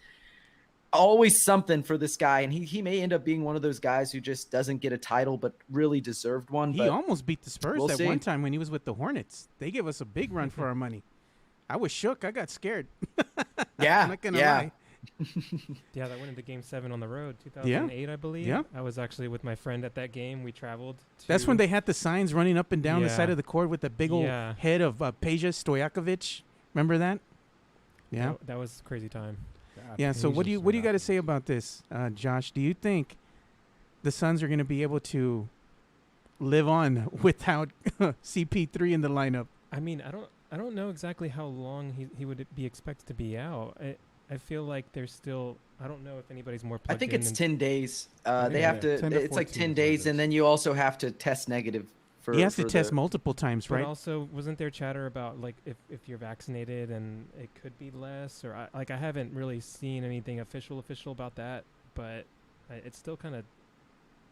always something for this guy. And he may end up being one of those guys who just doesn't get a title, but really deserved one. He almost beat the Spurs one time when he was with the Hornets. They gave us a big run for our money. I was shook. I got scared. Yeah. I'm not going to lie. Yeah, that went into Game 7 on the road, 2008, I believe. Yeah. I was actually with my friend at that game. We traveled to... That's when they had the signs running up and down the side of the court with the big old head of Peja Stojakovic. Remember that? Yeah. That was a crazy time. God, yeah, so what do you got to say about this, Josh? Do you think the Suns are going to be able to live on without CP3 in the lineup? I mean, I don't know exactly how long he would be expected to be out. I feel like there's still, I don't know if anybody's more plugged in. I think it's 10 days. They have to, 10 to it's like 10 14 days, and then you also have to test negative. He has to test multiple times, right? But also, wasn't there chatter about like if you're vaccinated and it could be less, or I haven't really seen anything official about that, but it's still kind of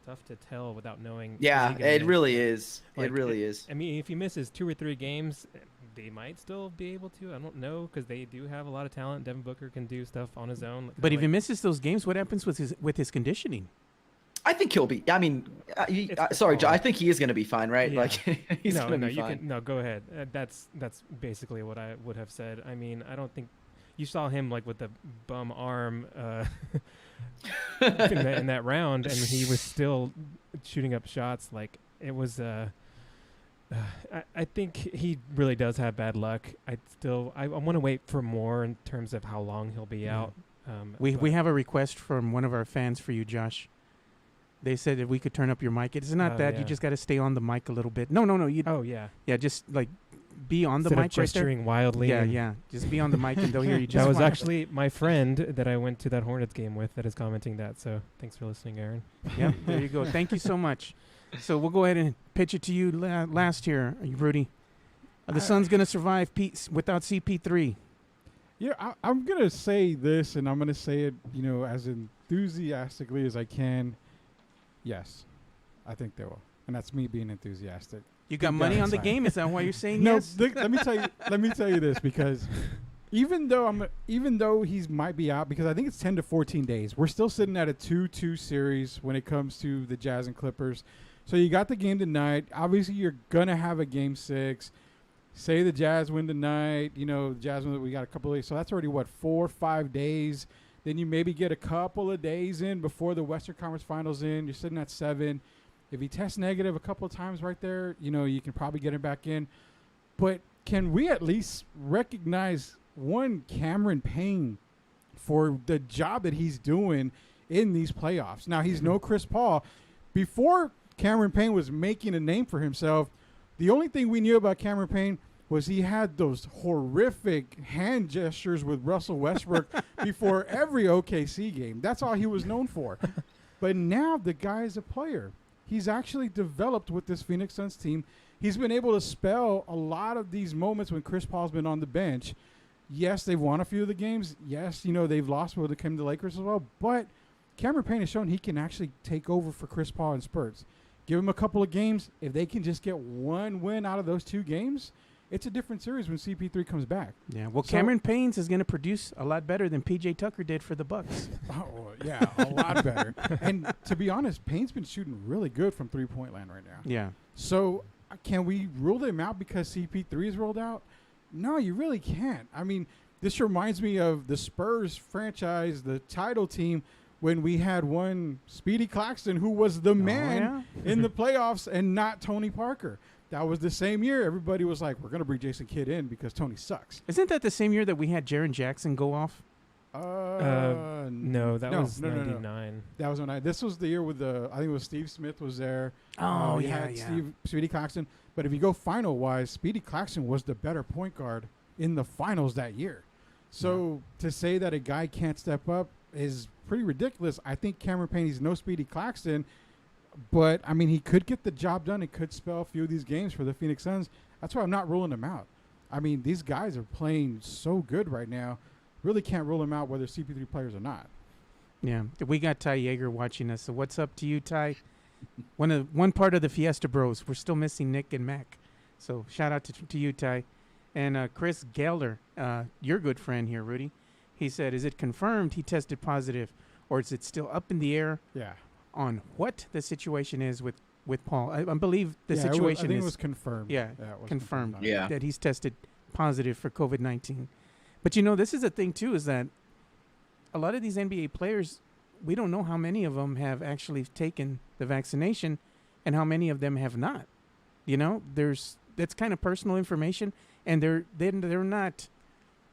tough to tell without knowing. Yeah, it really is. It really is. I mean, if he misses 2 or 3 games, they might still be able to. I don't know, because they do have a lot of talent. Devin Booker can do stuff on his own. But if he misses those games, what happens with his conditioning? I think he'll be. I mean, sorry, Joe, I think he is going to be fine, right? Yeah. Like he's going to be you fine. No, go ahead. That's basically what I would have said. I mean, I don't think you saw him like with the bum arm in that round, and he was still shooting up shots. Like it was. I think he really does have bad luck. I want to wait for more in terms of how long he'll be out. We have a request from one of our fans for you, Josh. They said if we could turn up your mic. It's not that. You just got to stay on the mic a little bit. No. Yeah, just like be on the Instead mic of gesturing right there. wildly. Yeah. Just be on the mic and they'll hear you just That was fine. actually my friend that I went to that Hornets game with that is commenting that. So thanks for listening, Aaron. Yeah, there you go. Thank you so much. So we'll go ahead and pitch it to you last here, Rudy. The Suns going to survive without CP3. Yeah, I'm going to say this, and I'm going to say it, as enthusiastically as I can. Yes, I think they will. And that's me being enthusiastic. You got money on the game? Is that why you're saying yes? Let me tell you this, because even though he might be out, because I think it's 10 to 14 days, we're still sitting at a 2-2 series when it comes to the Jazz and Clippers. So you got the game tonight. Obviously, you're going to have a game 6. Say the Jazz win tonight. The Jazz win, we got a couple of days. So that's already, 4 or 5 days. Then you maybe get a couple of days in before the Western Conference Finals in. You're sitting at 7. If he tests negative a couple of times right there, you can probably get him back in. But can we at least recognize, one, Cameron Payne for the job that he's doing in these playoffs? Now, he's no Chris Paul. Before Cameron Payne was making a name for himself, the only thing we knew about Cameron Payne was he had those horrific hand gestures with Russell Westbrook before every OKC game. That's all he was known for. But now the guy is a player. He's actually developed with this Phoenix Suns team. He's been able to spell a lot of these moments when Chris Paul's been on the bench. Yes, they've won a few of the games. Yes, they've lost when it came to Lakers as well. But Cameron Payne has shown he can actually take over for Chris Paul in spurts. Give him a couple of games. If they can just get one win out of those 2 games, it's a different series when CP3 comes back. Yeah, well, Cameron Payne's is going to produce a lot better than PJ Tucker did for the Bucks. Oh, yeah, a lot better. And to be honest, Payne's been shooting really good from three-point land right now. Yeah. So can we rule them out because CP3 is rolled out? No, you really can't. I mean, this reminds me of the Spurs franchise, the title team, when we had one Speedy Claxton, who was the man in the playoffs and not Tony Parker. That was the same year. Everybody was like, we're going to bring Jason Kidd in because Tony sucks. Isn't that the same year that we had Jaren Jackson go off? No, that was 99. No. That was 09. This was the year with I think it was Steve Smith was there. Speedy Claxton. But if you go final-wise, Speedy Claxton was the better point guard in the finals that year. So to say that a guy can't step up is pretty ridiculous. I think Cameron Payne is no Speedy Claxton. But, I mean, he could get the job done. It could spell a few of these games for the Phoenix Suns. That's why I'm not ruling them out. I mean, these guys are playing so good right now. Really can't rule them out whether CP3 players or not. Yeah. We got Ty Yeager watching us. So what's up to you, Ty? One part of the Fiesta Bros. We're still missing Nick and Mac. So shout out to you, Ty. And Chris Gelder, your good friend here, Rudy. He said, is it confirmed he tested positive or is it still up in the air? Yeah. On what the situation is with Paul. I believe the situation I think it was confirmed. Yeah, it was confirmed. Yeah. That he's tested positive for COVID-19. But, this is the thing, too, is that a lot of these NBA players, we don't know how many of them have actually taken the vaccination and how many of them have not. That's kind of personal information, and they're not,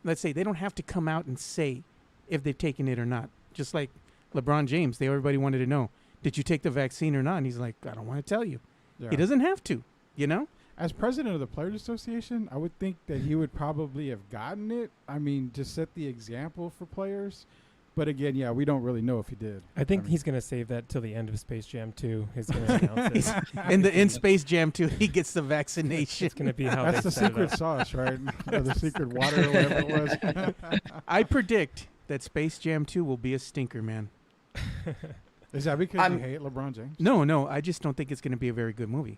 let's say, they don't have to come out and say if they've taken it or not. Just like LeBron James, everybody wanted to know, did you take the vaccine or not? And he's like, I don't want to tell you. Yeah. He doesn't have to, As president of the Players Association, I would think that he would probably have gotten it. I mean, to set the example for players. But again, we don't really know if he did. I think he's going to save that till the end of Space Jam 2. He's going to announce it. in Space Jam 2, he gets the vaccination. It's going to be how that's the secret sauce, right? Or the secret water or whatever it was. I predict that Space Jam 2 will be a stinker, man. Is that because you hate LeBron James? No. I just don't think it's going to be a very good movie.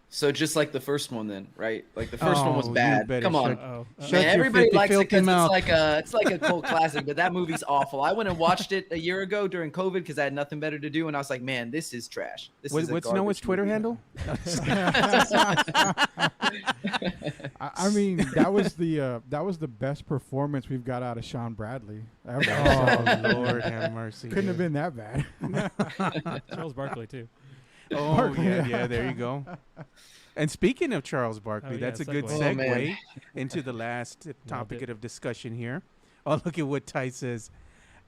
So just like the first one, then, right? Like the first one was bad. Come on, Shut man! Everybody likes it because mouth. it's like a cult classic. But that movie's awful. I went and watched it a year ago during COVID because I had nothing better to do, and I was like, man, this is trash. What's Noah's Twitter handle? I mean, that was the best performance we've got out of Sean Bradley ever. Oh Lord, have mercy! Couldn't have been that bad. Charles Barkley too. Oh, Barkley. yeah, there you go. And speaking of Charles Barkley, that's a good segue into the last topic of discussion here. Oh, look at what Ty says.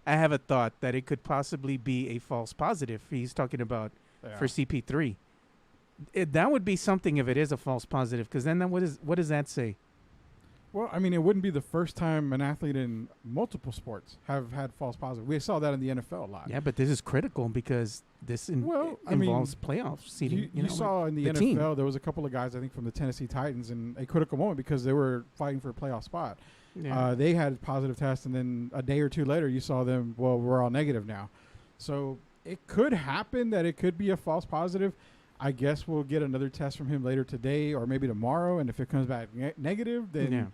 I have a thought that it could possibly be a false positive. He's talking about for CP3. That would be something if it is a false positive, because then what does that say? Well, I mean, it wouldn't be the first time an athlete in multiple sports have had false positives. We saw that in the NFL a lot. Yeah, but this is critical because this involves playoff seeding. You saw in the NFL, team. There was a couple of guys, I think, from the Tennessee Titans in a critical moment because they were fighting for a playoff spot. Yeah. They had positive tests, and then a day or two later, you saw them, well, we're all negative now. So it could happen that it could be a false positive. I guess we'll get another test from him later today or maybe tomorrow, and if it comes back negative, then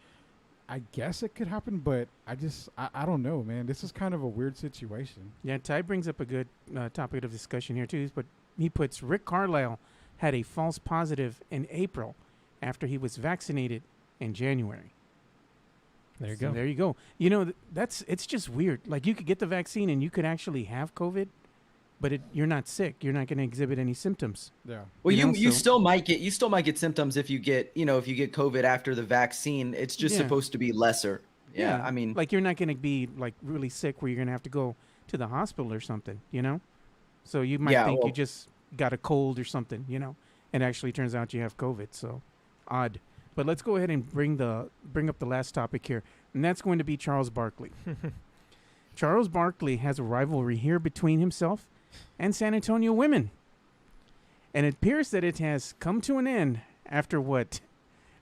I guess it could happen, but I don't know, man. This is kind of a weird situation. Yeah, Ty brings up a good topic of discussion here, too, but he puts Rick Carlisle had a false positive in April after he was vaccinated in January. There you go. There you go. You know, it's just weird. Like, you could get the vaccine and you could actually have COVID, but you're not sick. You're not going to exhibit any symptoms. Yeah. Well, you still might get symptoms if you get COVID after the vaccine. It's just supposed to be lesser. Yeah. I mean, like, you're not going to be like really sick where you're going to have to go to the hospital or something, you know? So you might think you just got a cold or something, you know, and actually turns out you have COVID. So odd. But let's go ahead and bring up the last topic here, and that's going to be Charles Barkley. Charles Barkley has a rivalry here between himself and San Antonio women. And it appears that it has come to an end after what?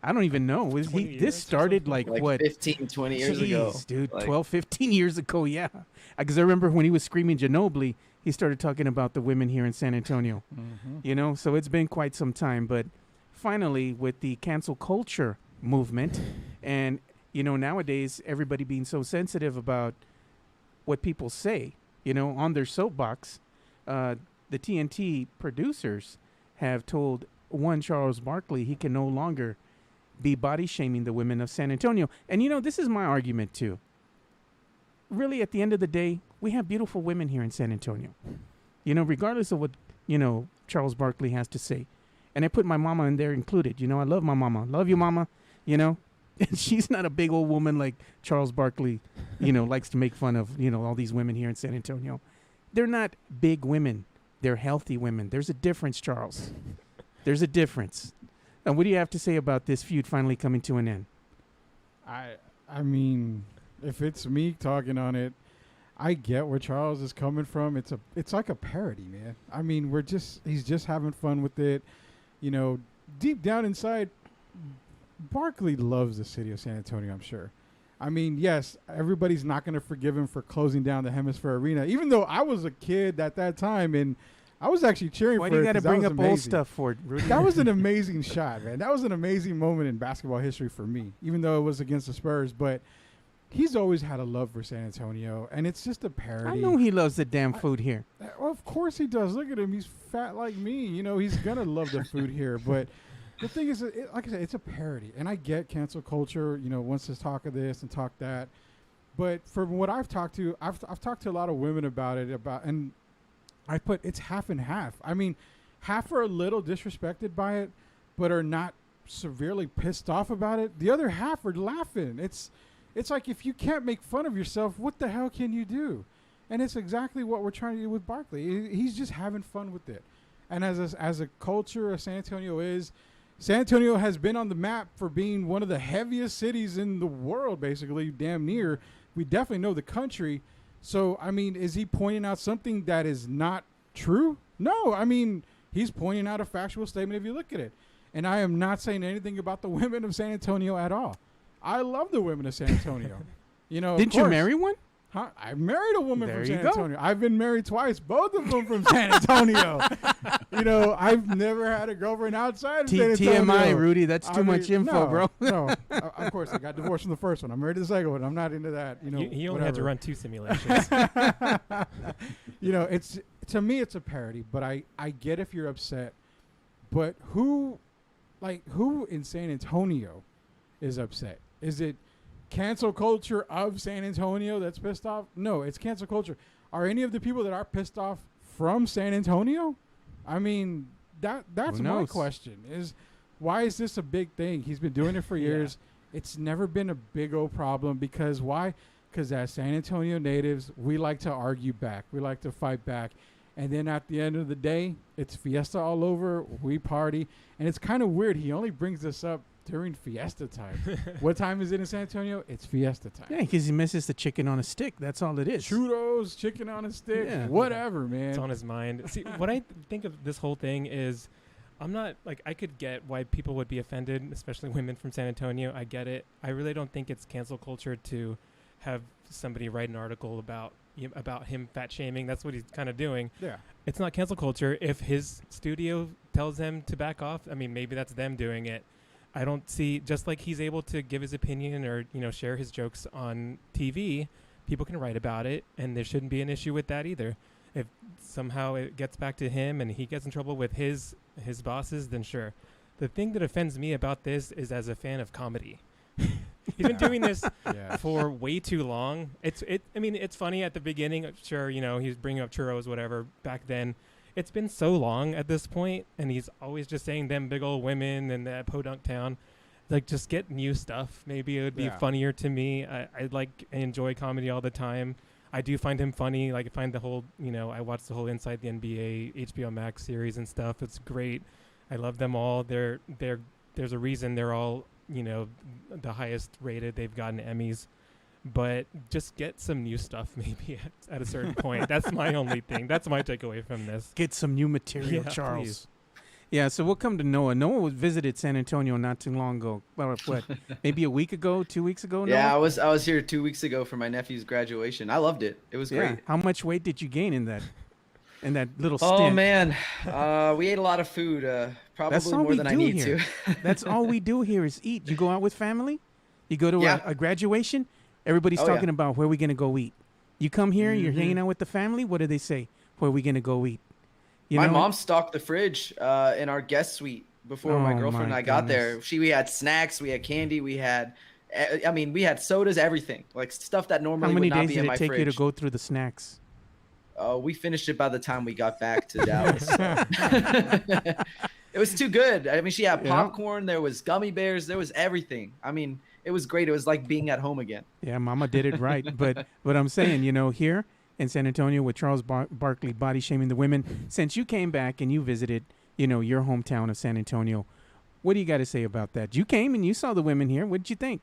I don't even know. This started like what? 15, 20 years ago. Dude, 12, 15 years ago, yeah. Because I remember when he was screaming Ginobili, he started talking about the women here in San Antonio. Mm-hmm. You know, so it's been quite some time. But finally, with the cancel culture movement, and, you know, nowadays, everybody being so sensitive about what people say, you know, on their soapbox, the TNT producers have told Charles Barkley he can no longer be body shaming the women of San Antonio. And, you know, this is my argument, too. Really, at the end of the day, we have beautiful women here in San Antonio. You know, regardless of what, you know, Charles Barkley has to say. And I put my mama in there included. You know, I love my mama. Love you, mama. You know, and she's not a big old woman like Charles Barkley, you know, likes to make fun of, you know, all these women here in San Antonio. They're not big women. They're healthy women. There's a difference, Charles. There's a difference. And what do you have to say about this feud finally coming to an end? I mean, if it's me talking on it, I get where Charles is coming from. It's like a parody, man. I mean, he's just having fun with it. You know, deep down inside, Barkley loves the city of San Antonio, I'm sure. I mean, yes, everybody's not going to forgive him for closing down the Hemisphere Arena, even though I was a kid at that time, and I was actually cheering for it. Why do you got to bring up old stuff for it, Rudy? That was an amazing shot, man. That was an amazing moment in basketball history for me, even though it was against the Spurs. But he's always had a love for San Antonio, and it's just a parody. I know he loves the damn food here. Well, of course he does. Look at him. He's fat like me. You know, he's going to love the food here. But the thing is, like I said, it's a parody. And I get cancel culture, you know, wants to talk of this and talk that. But from what I've talked to, I've talked to a lot of women about it, and I put it's half and half. I mean, half are a little disrespected by it, but are not severely pissed off about it. The other half are laughing. It's like, if you can't make fun of yourself, what the hell can you do? And it's exactly what we're trying to do with Barkley. He's just having fun with it. And as a culture, as San Antonio has been on the map for being one of the heaviest cities in the world, basically, damn near. We definitely know the country. So, I mean, is he pointing out something that is not true? No, I mean, he's pointing out a factual statement if you look at it. And I am not saying anything about the women of San Antonio at all. I love the women of San Antonio. You know, didn't you marry one? Huh? I married a woman There from you San go. Antonio. I've been married twice, both of them from San Antonio. I've never had a girlfriend outside of San Antonio. TMI, Rudy. That's too much info, bro. No, of course, I got divorced from the first one. I'm married to the second one. I'm not into that. He only had to run 2 simulations. It's to me, it's a parody. But I get if you're upset. But who in San Antonio is upset? Is it cancel culture of San Antonio that's pissed off? No, it's cancel culture. Are any of the people that are pissed off from San Antonio? I mean, that's my question. Is why is this a big thing? He's been doing it for years. It's never been a big old problem because why? Because as San Antonio natives, we like to argue back. We like to fight back. And then at the end of the day, it's fiesta all over. We party. And it's kind of weird. He only brings this up during fiesta time. What time is it in San Antonio? It's fiesta time. Yeah, because he misses the chicken on a stick. That's all it is. Churros, chicken on a stick, whatever, man. It's on his mind. See, what I think of this whole thing is I'm not, I could get why people would be offended, especially women from San Antonio. I get it. I really don't think it's cancel culture to have somebody write an article about him fat shaming. That's what he's kind of doing. Yeah. It's not cancel culture. If his studio tells him to back off, I mean, maybe that's them doing it. I don't see, just like he's able to give his opinion or, share his jokes on TV, people can write about it, and there shouldn't be an issue with that either. If somehow it gets back to him and he gets in trouble with his bosses, then sure. The thing that offends me about this is as a fan of comedy. He's been doing this for way too long. I mean, it's funny at the beginning. Sure, he's bringing up churros, whatever, back then. It's been so long at this point, and he's always just saying them big old women and that podunk town. Just get new stuff. Maybe it would be funnier to me. I enjoy comedy all the time. I do find him funny. I find the whole, I watched the whole Inside the NBA HBO Max series and stuff. It's great. I love them all. There's a reason they're all, the highest rated. They've gotten Emmys. But just get some new stuff maybe at a certain point. That's my only thing. That's my takeaway from this. Get some new material, Charles. Please. Yeah, so we'll come to Noah. Noah visited San Antonio not too long ago. Well, what, maybe a week ago, 2 weeks ago? Yeah, Noah? I was here 2 weeks ago for my nephew's graduation. I loved it. It was great. How much weight did you gain in that little stint? Oh man, we ate a lot of food. Probably more than I need here. to. That's all we do here is eat. You go out with family. You go to a graduation. Everybody's talking about where we're going to go eat. You come here, you're hanging out with the family. What do they say? Where are we going to go eat? My mom stocked the fridge in our guest suite before my girlfriend and I got there. We had snacks, we had candy, we had sodas, everything. Stuff that normally would not be in my fridge. How many days did it take you to go through the snacks? We finished it by the time we got back to Dallas. It was too good. I mean, she had popcorn, there was gummy bears, there was everything. I mean, it was great. It was like being at home again. Yeah, Mama did it right. But I'm saying, here in San Antonio with Charles Barkley body shaming the women, since you came back and you visited, your hometown of San Antonio, what do you got to say about that? You came and you saw the women here. What did you think?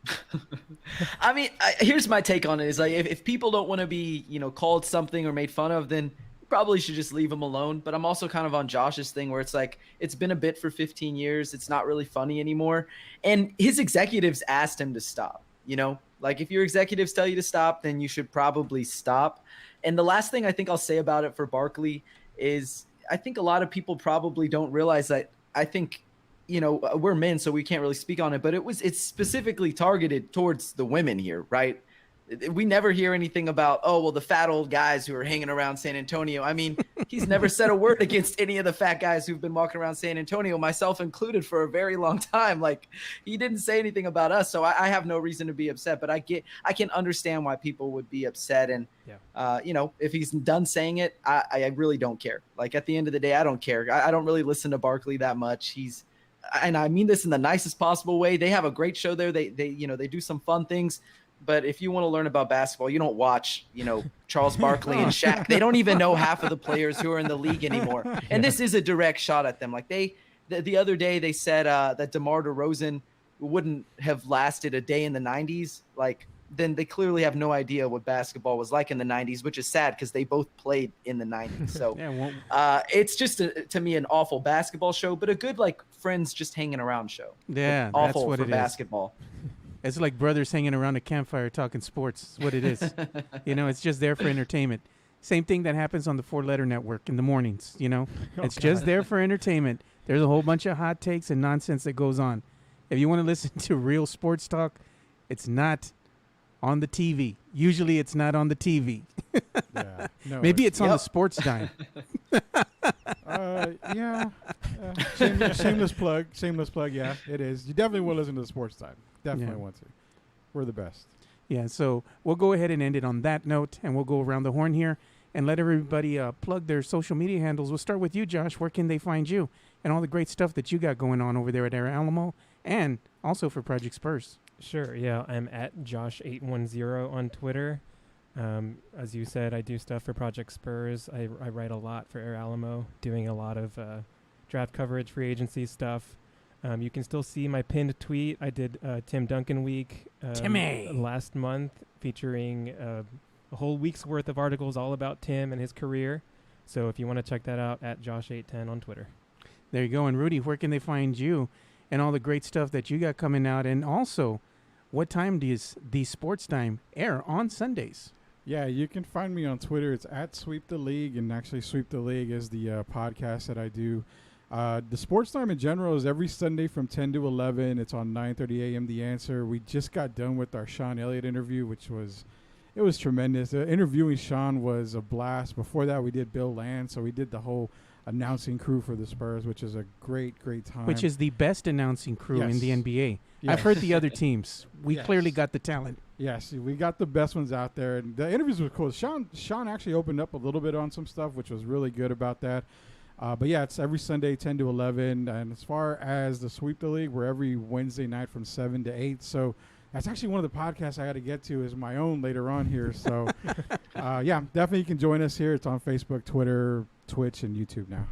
I mean, here's my take on it. Is if people don't want to be, called something or made fun of, then probably should just leave them alone. But I'm also kind of on Josh's thing where it's it's been a bit for 15 years. It's not really funny anymore. And his executives asked him to stop, if your executives tell you to stop, then you should probably stop. And the last thing I think I'll say about it for Barkley is I think a lot of people probably don't realize that I think, we're men, so we can't really speak on it, but it's specifically targeted towards the women here, right? We never hear anything about, the fat old guys who are hanging around San Antonio. I mean, he's never said a word against any of the fat guys who've been walking around San Antonio, myself included, for a very long time. He didn't say anything about us, so I have no reason to be upset. But I can understand why people would be upset. And, if he's done saying it, I really don't care. At the end of the day, I don't care. I don't really listen to Barkley that much. And I mean this in the nicest possible way. They have a great show there. They do some fun things. But if you want to learn about basketball, you don't watch, Charles Barkley and Shaq. They don't even know half of the players who are in the league anymore. And this is a direct shot at them. The other day they said that DeMar DeRozan wouldn't have lasted a day in the 90s. Then they clearly have no idea what basketball was like in the 90s, which is sad because they both played in the 90s. So it's just, to me, an awful basketball show, but a good, friends just hanging around show. Yeah, awful that's what for it basketball. It's like brothers hanging around a campfire talking sports. Is what it is. It's just there for entertainment. Same thing that happens on the 4-Letter Network in the mornings. It's just there for entertainment. There's a whole bunch of hot takes and nonsense that goes on. If you want to listen to real sports talk, it's not on the TV. Usually it's not on the TV. Yeah. No, Maybe it's on the sports dime. Yeah. Shameless plug. Yeah, it is. You definitely will listen to the sports time. Definitely want to. We're the best. Yeah, so we'll go ahead and end it on that note, and we'll go around the horn here and let everybody plug their social media handles. We'll start with you, Josh. Where can they find you and all the great stuff that you got going on over there at Air Alamo and also for Project Spurs? Sure, yeah. I'm at Josh810 on Twitter. As you said, I do stuff for Project Spurs. I write a lot for Air Alamo, doing a lot of draft coverage, free agency stuff. You can still see my pinned tweet. I did Tim Duncan Week last month, featuring a whole week's worth of articles all about Tim and his career. So if you want to check that out, at Josh810 on Twitter. There you go. And Rudy, where can they find you and all the great stuff that you got coming out? And also, what time does the Sports Time air on Sundays? Yeah, you can find me on Twitter. It's at Sweep the League, and actually Sweep the League is the podcast that I do. The Sports Time in general is every Sunday from 10 to 11. It's on 9:30 a.m. The Answer. We just got done with our Sean Elliott interview, which was tremendous. Interviewing Sean was a blast. Before that, we did Bill Land, so we did the whole announcing crew for the Spurs, which is a great time. Which is the best announcing crew in the NBA. Yes. I've heard the other teams. We clearly got the talent. Yes, we got the best ones out there. And the interviews were cool. Sean actually opened up a little bit on some stuff, which was really good about that. But yeah, it's every Sunday, 10 to 11. And as far as the Sweep the League, we're every Wednesday night from 7 to 8. So that's actually one of the podcasts I got to get to is my own later on here. So yeah, definitely you can join us here. It's on Facebook, Twitter, Twitch, and YouTube now.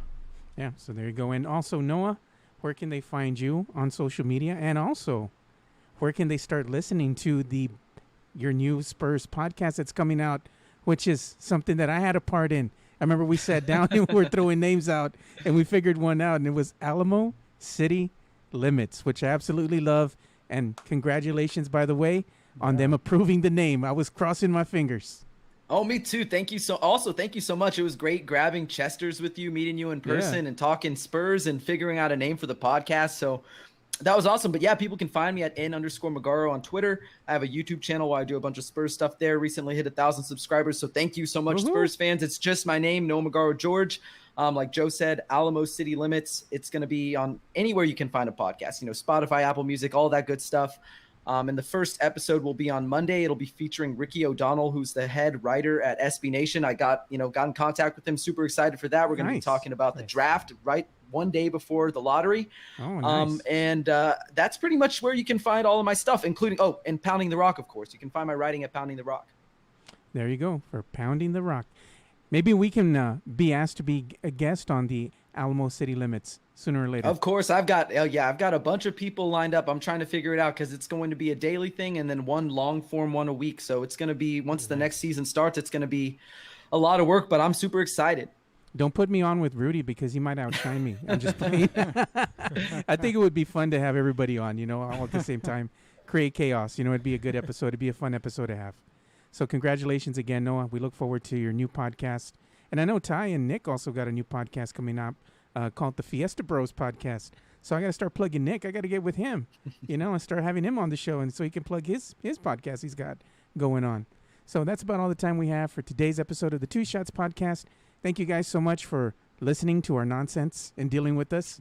Yeah, so there you go. And also, Noah, where can they find you on social media? And also, where can they start listening to your new Spurs podcast that's coming out, which is something that I had a part in. I remember we sat down and we were throwing names out, and we figured one out, and it was Alamo City Limits, which I absolutely love. And congratulations, by the way, on them approving the name. I was crossing my fingers. Oh, me too. Thank you so much. It was great grabbing Chester's with you, meeting you in person and talking Spurs and figuring out a name for the podcast. So that was awesome. But yeah, people can find me at N_Magaro on Twitter. I have a YouTube channel where I do a bunch of Spurs stuff there. Recently hit 1,000 subscribers. So thank you so much, Spurs fans. It's just my name, Noah Magaro-George. Like Joe said, Alamo City Limits. It's going to be on anywhere you can find a podcast, Spotify, Apple Music, all that good stuff. And the first episode will be on Monday. It'll be featuring Ricky O'Donnell, who's the head writer at SB Nation. I got in contact with him. Super excited for that. We're going to be talking about the draft right one day before the lottery. Oh, nice. And that's pretty much where you can find all of my stuff, including, and Pounding the Rock, of course. You can find my writing at Pounding the Rock. There you go, for Pounding the Rock. Maybe we can be asked to be a guest on the Alamo City Limits sooner or later. Of course, I've got a bunch of people lined up. I'm trying to figure it out because it's going to be a daily thing and then one long form one a week. So it's going to be, once the next season starts, it's going to be a lot of work, but I'm super excited. Don't put me on with Rudy because he might outshine me. I'm just playing. I think it would be fun to have everybody on, all at the same time. Create chaos. It'd be a good episode. It'd be a fun episode to have. So congratulations again, Noah. We look forward to your new podcast. And I know Ty and Nick also got a new podcast coming up called the Fiesta Bros Podcast. So I got to start plugging Nick. I got to get with him, and start having him on the show, and so he can plug his podcast he's got going on. So that's about all the time we have for today's episode of the Two Shots Podcast. Thank you guys so much for listening to our nonsense and dealing with us.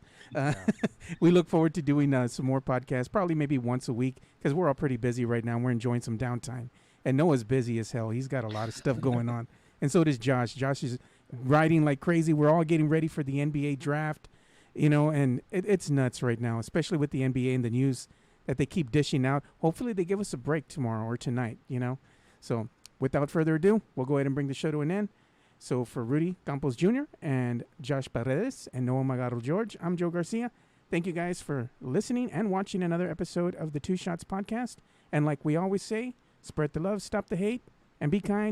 We look forward to doing some more podcasts, probably maybe once a week, because we're all pretty busy right now. We're enjoying some downtime. And Noah's busy as hell. He's got a lot of stuff going on. And so does Josh. Josh is writing like crazy. We're all getting ready for the NBA draft, and it's nuts right now, especially with the NBA and the news that they keep dishing out. Hopefully they give us a break tomorrow or tonight, So without further ado, we'll go ahead and bring the show to an end. So for Rudy Campos Jr. and Josh Pardes and Noah Magaro-George, I'm Joe Garcia. Thank you guys for listening and watching another episode of the Two Shots Podcast. And like we always say, spread the love, stop the hate, and be kind.